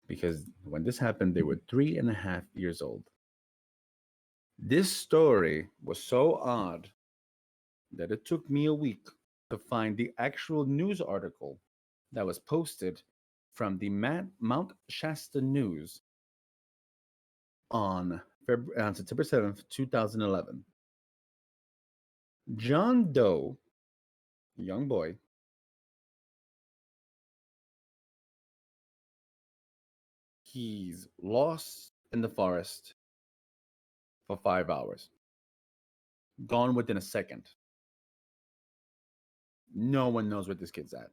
because when this happened, they were 3.5 years old. This story was so odd that it took me a week to find the actual news article that was posted from the Mount Shasta News on September 7th, 2011. John Doe, a young boy, he's lost in the forest for 5 hours, gone within a second. No one knows where this kid's at.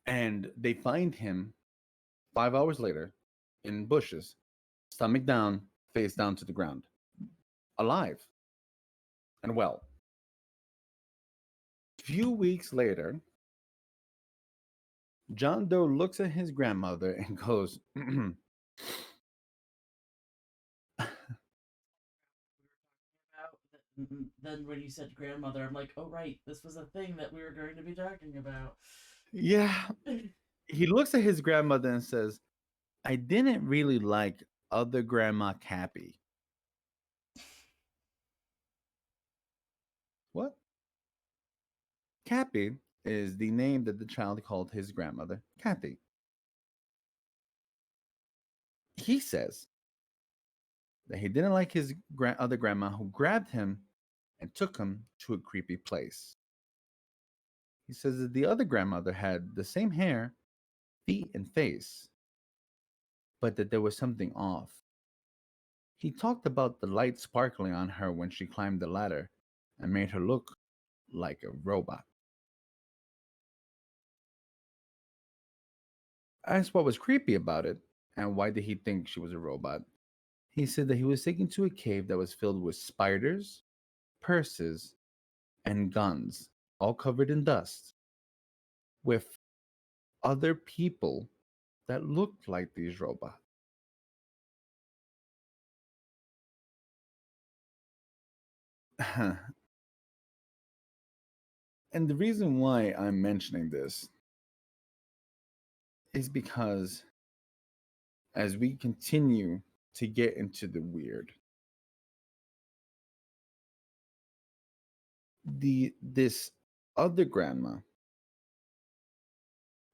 And they find him 5 hours later in bushes, stomach down, face down to the ground, alive and well. Few weeks later, John Doe looks at his grandmother and goes,
Then when you said grandmother, I'm like, oh right, this was a thing that we were going to be talking about.
yeah. He looks at his grandmother and says, I didn't really like other grandma Cappy. What? Cappy is the name that the child called his grandmother, Kathy. He says that he didn't like his other grandma who grabbed him and took him to a creepy place. He says that the other grandmother had the same hair, feet, and face, but that there was something off. He talked about the light sparkling on her when she climbed the ladder and made her look like a robot. Asked what was creepy about it and why did he think she was a robot. He said that he was taken to a cave that was filled with spiders, purses, and guns, all covered in dust, with other people that looked like these robots. And the reason why I'm mentioning this is because as we continue to get into the weird, this other grandma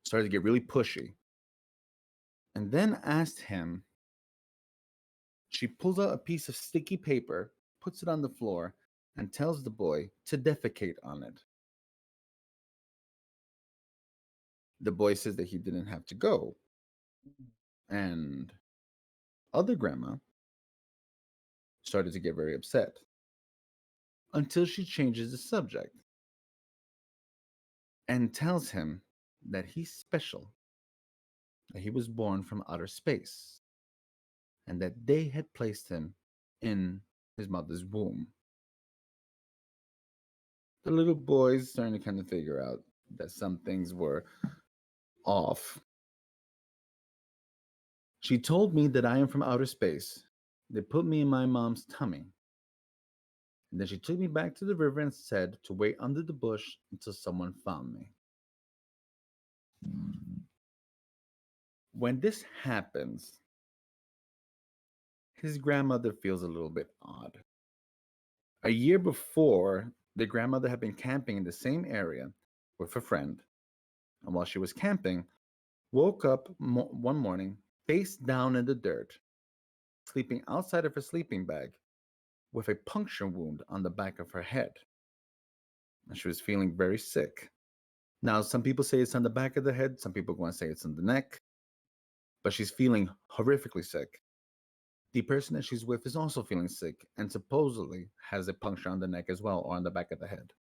started to get really pushy and then asked him, she pulls out a piece of sticky paper, puts it on the floor, and tells the boy to defecate on it. The boy says that he didn't have to go. And other grandma started to get very upset until she changes the subject and tells him that he's special, that he was born from outer space, and that they had placed him in his mother's womb. The little boy's starting to kind of figure out that some things were off. She told me that I am from outer space. They put me in my mom's tummy. And then she took me back to the river and said to wait under the bush until someone found me. When this happens, his grandmother feels a little bit odd. A year before, the grandmother had been camping in the same area with a friend, and while she was camping, woke up one morning face down in the dirt, sleeping outside of her sleeping bag with a puncture wound on the back of her head. And she was feeling very sick. Now, some people say it's on the back of the head, some people going to say it's on the neck, but she's feeling horrifically sick. The person that she's with is also feeling sick and supposedly has a puncture on the neck as well or on the back of the head.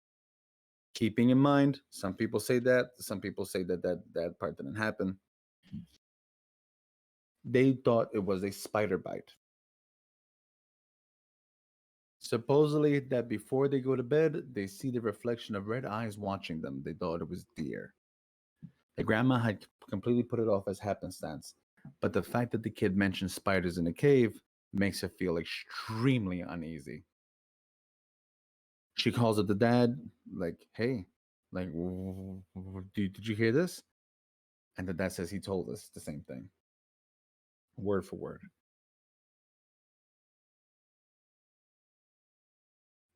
Keeping in mind, some people say that, some people say that part didn't happen. They thought it was a spider bite. Supposedly, that before they go to bed, they see the reflection of red eyes watching them. They thought it was deer. The grandma had completely put it off as happenstance, but the fact that the kid mentioned spiders in the cave makes her feel extremely uneasy. She calls up the dad, like, "Hey, like, did you hear this?" And the dad says he told us the same thing, word for word.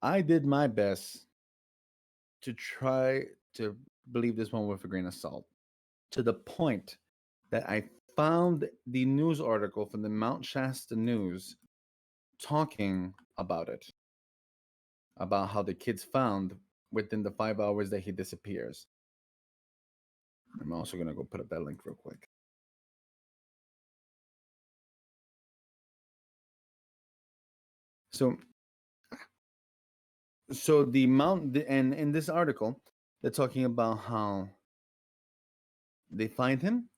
I did my best to try to believe this one with a grain of salt, to the point that I found the news article from the Mount Shasta News talking about it, about how the kid's found within the 5 hours that he disappears. I'm also gonna go put up that link real quick. So, the mount, and in this article, they're talking about how they find him.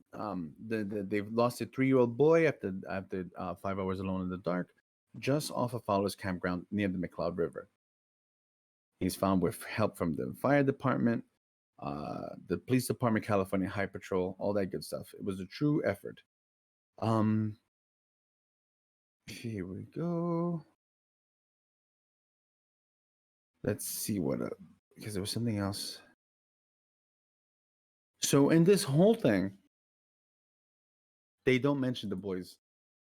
They've lost a 3-year-old boy after 5 hours alone in the dark, just off of Fowler's campground near the McCloud River. He's found with help from the fire department, the police department, California High Patrol, all that good stuff. It was a true effort. Um, Here we go. Let's see what because there was something else. So in this whole thing, they don't mention the boy's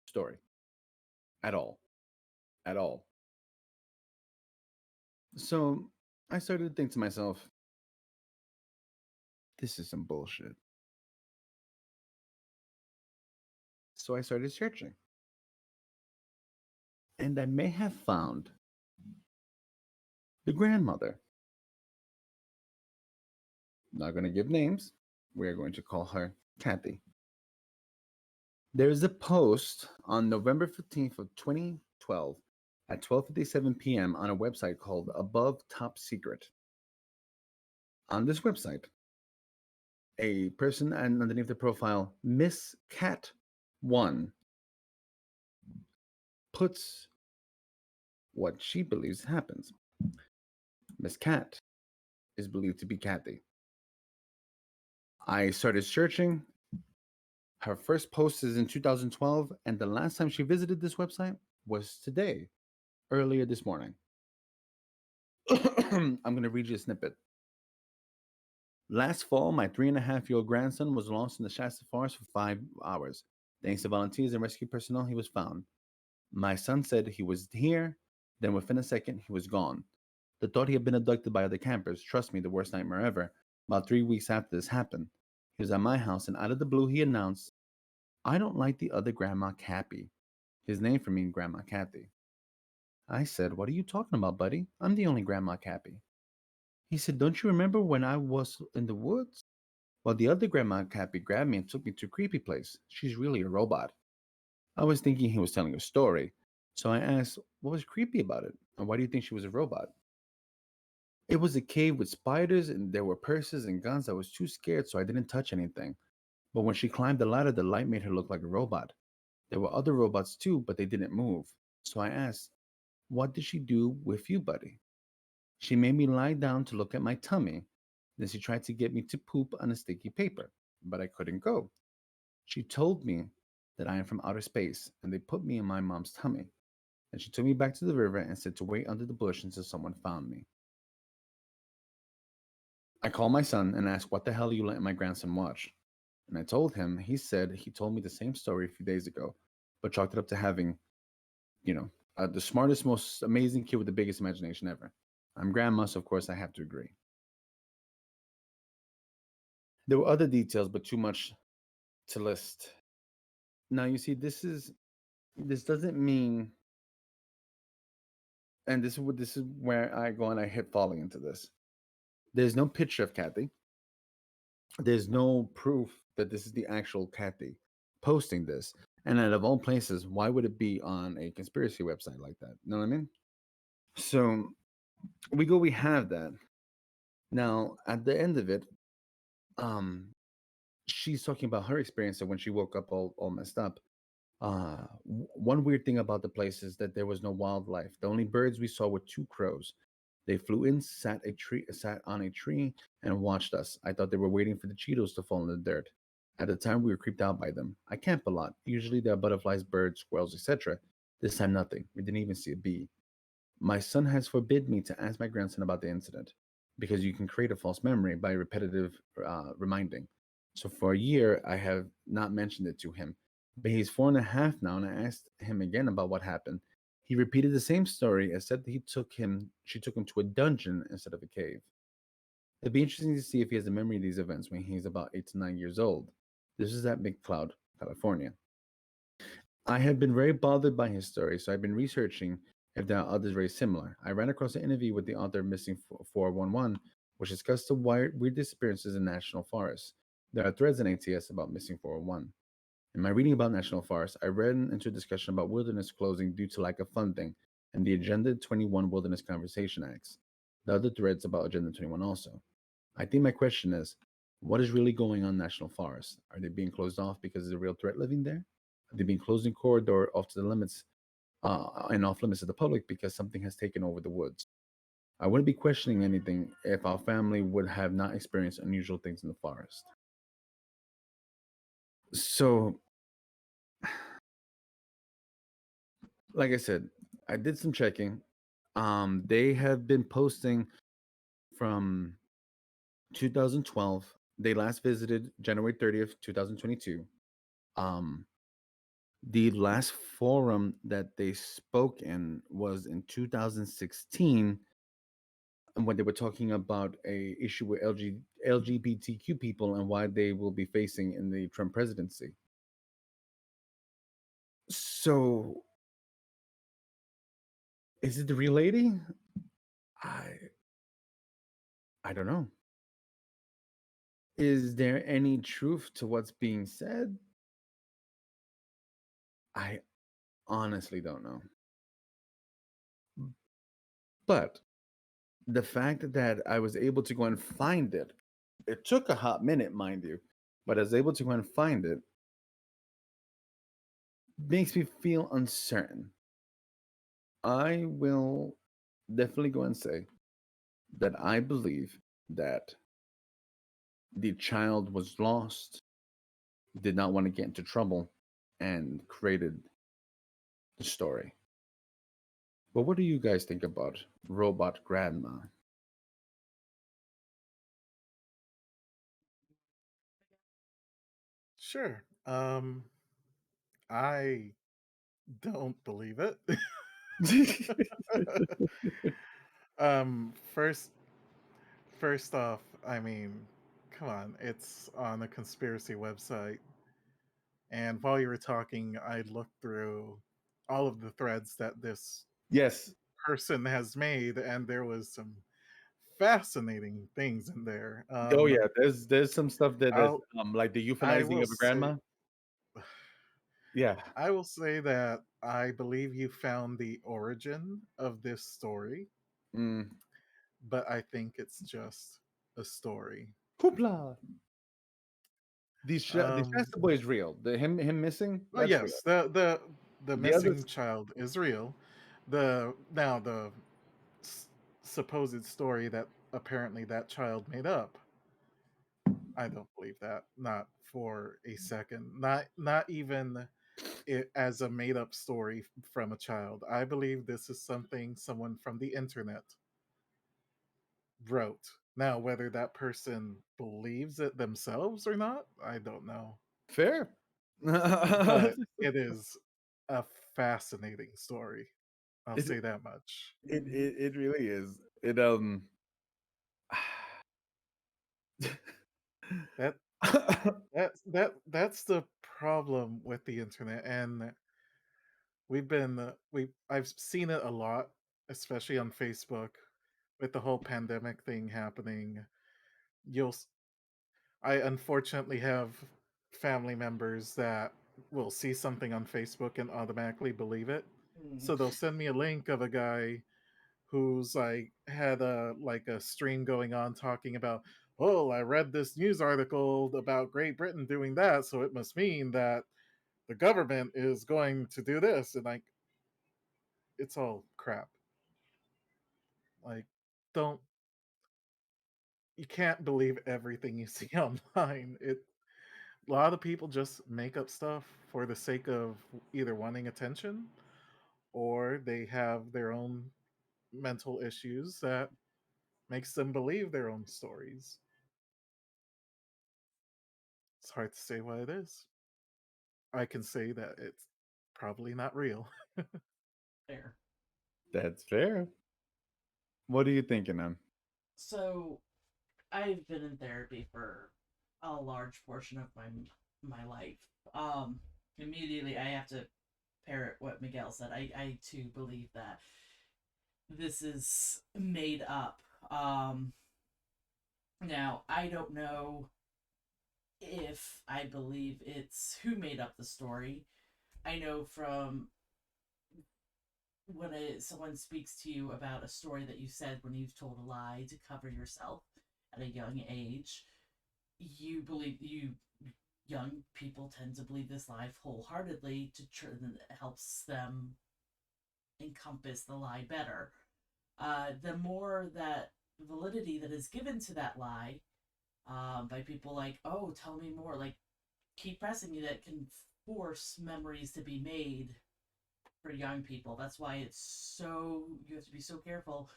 story at all, at all. So I started to think to myself, this is some bullshit. So I started searching, and I may have found the grandmother. Not going to give names. We are going to call her Kathy. There is a post on November 15th of 2012 at 12:57 p.m. on a website called Above Top Secret. On this website, a person and underneath the profile Miss Cat 1 puts what she believes happens. Miss Cat is believed to be Kathy. I started searching. Her first post is in 2012, and the last time she visited this website was today, earlier this morning. I'm going to read you a snippet. Last fall, my 3.5-year-old grandson was lost in the Shasta Forest for 5 hours. Thanks to volunteers and rescue personnel, he was found. My son said he was here, then within a second, he was gone. The thought he had been abducted by other campers, trust me, the worst nightmare ever. About 3 weeks after this happened, he was at my house, and out of the blue, he announced, "I don't like the other Grandma Cappy." His name for me, Grandma Kathy. I said, "What are you talking about, buddy? I'm the only Grandma Cappy." He said, "Don't you remember when I was in the woods? Well, the other Grandma Cappy grabbed me and took me to a creepy place. She's really a robot." I was thinking he was telling a story, so I asked, "What was creepy about it? And why do you think she was a robot?" "It was a cave with spiders, and there were purses and guns. I was too scared, so I didn't touch anything. But when she climbed the ladder, the light made her look like a robot. There were other robots too, but they didn't move. So I asked, 'What did she do with you, buddy?' She made me lie down to look at my tummy. Then she tried to get me to poop on a sticky paper, but I couldn't go. She told me that I am from outer space, and they put me in my mom's tummy. And she took me back to the river and said to wait under the bush until someone found me. I called my son and asked what the hell you letting my grandson watch. And I told him, he said he told me the same story a few days ago, but chalked it up to having, you know, the smartest, most amazing kid with the biggest imagination ever. I'm grandma, so of course I have to agree. There were other details, but too much to list. Now you see, this doesn't mean, and this is where I go and I hit falling into this. There's no picture of Kathy. There's no proof that this is the actual Kathy posting this. And out of all places, why would it be on a conspiracy website like that? You know what I mean? So we have that. Now, at the end of it, um, she's talking about her experience of when she woke up all messed up. One weird thing about the place is that there was no wildlife. The only birds we saw were two crows. They flew in, sat on a tree, and watched us. I thought they were waiting for the Cheetos to fall in the dirt. At the time, we were creeped out by them. I camp a lot. Usually, there are butterflies, birds, squirrels, etc. This time, nothing. We didn't even see a bee. My son has forbid me to ask my grandson about the incident because you can create a false memory by repetitive reminding. So for a year, I have not mentioned it to him. But he's 4.5 now, and I asked him again about what happened. He repeated the same story and said that she took him to a dungeon instead of a cave. It'd be interesting to see if he has a memory of these events when he's about 8 to 9 years old. This is at Big Cloud, California. I have been very bothered by his story, so I've been researching if there are others very similar. I ran across an interview with the author of Missing 411, which discussed the weird disappearances in national forests. There are threads in ATS about Missing 411. In my reading about national forests, I read into a discussion about wilderness closing due to lack of funding and the Agenda 21 Wilderness Conversation Acts. The other threads about Agenda 21 also. I think my question is, what is really going on in national forests? Are they being closed off because there's a real threat living there? Are they being closed in corridor off to the limits and off limits to the public because something has taken over the woods? I wouldn't be questioning anything if our family would have not experienced unusual things in the forest. So, like I said, I did some checking. They have been posting from 2012. They last visited January 30th, 2022. Um, the last forum that they spoke in was in 2016, and when they were talking about a issue with LGBTQ people and why they will be facing in the Trump presidency. So, is it the real lady? I I don't know. Is there any truth to what's being said? I honestly don't know. But the fact that I was able to go and find it, it took a hot minute, mind you, but I was able to go and find it, makes me feel uncertain. I will definitely go and say that I believe that the child was lost, did not want to get into trouble, and created the story. But what do you guys think about Robot Grandma?
Sure. I don't believe it. First, first off, I mean, come on, it's on a conspiracy website. And while you were talking, I looked through all of the threads that this
Yes.
person has made, and there was some fascinating things in there.
Oh yeah, there's some stuff that's
I'll,
like the
I
euthanizing
will
of a
say,
grandma. Yeah.
I will say that I believe you found the origin of this story,
Mm.
but I think it's just a story.
Hoopla. The
Um,
Shasta boy is real. The him missing,
well,
that's real.
yes, the
The
missing
others,
child is real. The s- supposed story that apparently that child made up, I don't believe that. Not for a second. Not even. it as a made up story from a child. I believe this is something someone from the internet wrote. Now, whether that person believes it themselves or not, I don't know.
Fair.
But it is a fascinating story. I'll
it,
say that much.
it really is. It
That that's the problem with the internet, and we I've seen it a lot, especially on Facebook, with the whole pandemic thing happening. You'll s- I unfortunately have family members that will see something on Facebook and automatically believe it.
Mm.
So they'll send me a link of a guy who's like had a stream going on talking about, oh, I read this news article about Great Britain doing that, so it must mean that the government is going to do this, and like it's all crap. Like, don't you can't believe everything you see online. It A lot of people just make up stuff for the sake of either wanting attention or they have their own mental issues that makes them believe their own stories. It's hard to say what it is. I can say that it's probably not real.
Fair.
That's fair. What are you thinking, Em?
So I've been in therapy for a large portion of my life. Um, Immediately I have to parrot what Miguel said. I too believe that this is made up. Now I don't know if I believe it's who made up the story. I know from when someone speaks to you about a story that you said when you've told a lie to cover yourself at a young age, you believe you young people tend to believe this lie wholeheartedly to helps them encompass the lie better. The more that validity that is given to that lie by people like, oh, tell me more, like keep pressing you, that can force memories to be made for young people. That's why it's so, you have to be so careful,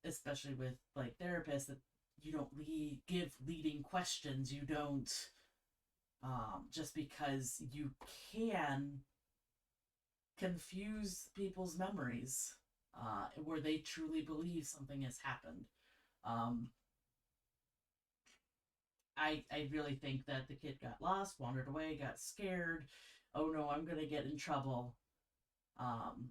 especially with like therapists, that you don't give leading questions. You don't just because you can confuse people's memories where they truly believe something has happened. Um, I really think that the kid got lost, wandered away, got scared. Oh no, I'm gonna get in trouble. Um,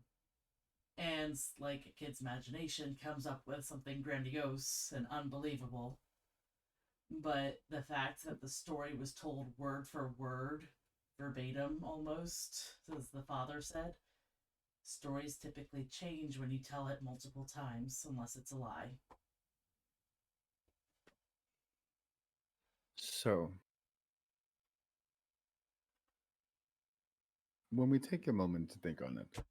and like a kid's imagination comes up with something grandiose and unbelievable. But the fact that the story was told word for word, verbatim almost, as the father said, stories typically change when you tell it multiple times, unless it's a lie.
So, when we take a moment to think on it,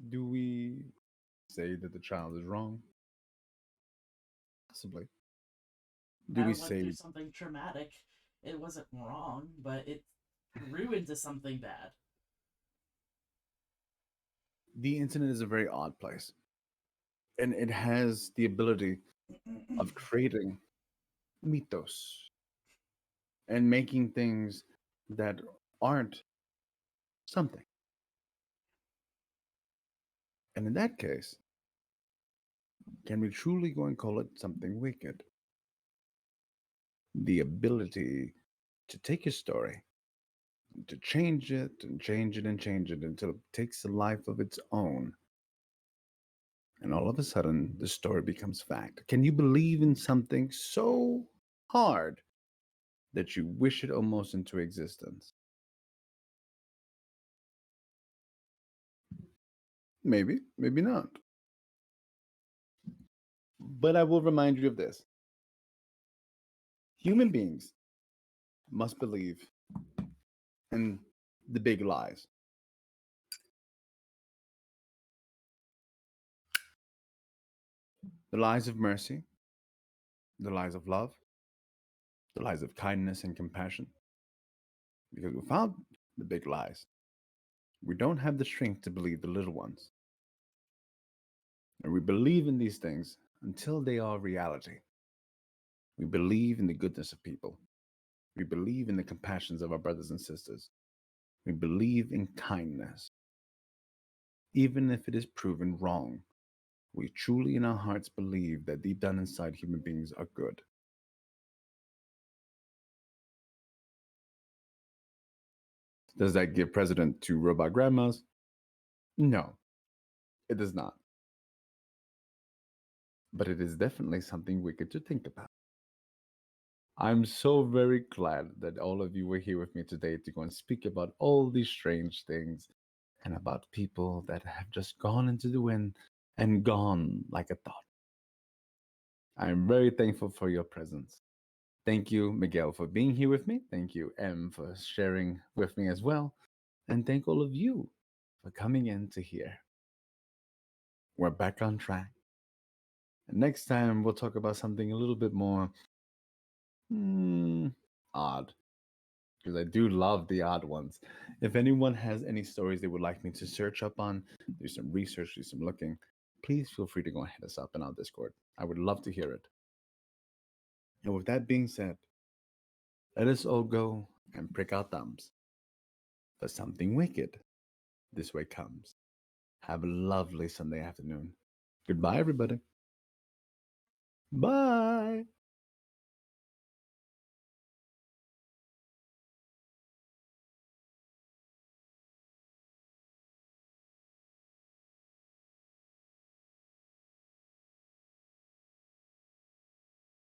do we say that the child is wrong? Possibly. Do we
Child went through
say
something traumatic. It wasn't wrong, but it grew into something bad.
the internet is a very odd place and it has the ability of creating mythos and making things that aren't something? And in that case, can we truly go and call it something wicked? The ability to take a story, to change it and change it and change it until it takes a life of its own. And all of a sudden, the story becomes fact. Can you believe in something so hard that you wish it almost into existence? Maybe, maybe not. But I will remind you of this: human beings must believe in the big lies. The lies of mercy, the lies of love, the lies of kindness and compassion. Because the big lies. We don't have the strength to believe the little ones. And we believe in these things until they are reality. We believe in the goodness of people. We believe in the compassions of our brothers and sisters. We believe in kindness. Even if it is proven wrong, we truly in our hearts believe that deep down inside human beings are good. Does that give precedent to robot grandmas? No, it does not. But it is definitely something wicked to think about. I'm so very glad that all of you were here with me today to go and speak about all these strange things and about people that have just gone into the wind and gone like a thought. I'm very thankful for your presence. Thank you, Miguel, for being here with me. Thank you, M, for sharing with me as well. And thank all of you for coming in to hear. We're back on track. And next time, we'll talk about something a little bit more odd, because I do love the odd ones. If anyone has any stories they would like me to search up on, do some research, do some looking, please feel free to go and hit us up in our Discord. I would love to hear it. And with that being said, let us all go and prick our thumbs for something wicked this way comes. Have a lovely Sunday afternoon. Goodbye, everybody. Bye.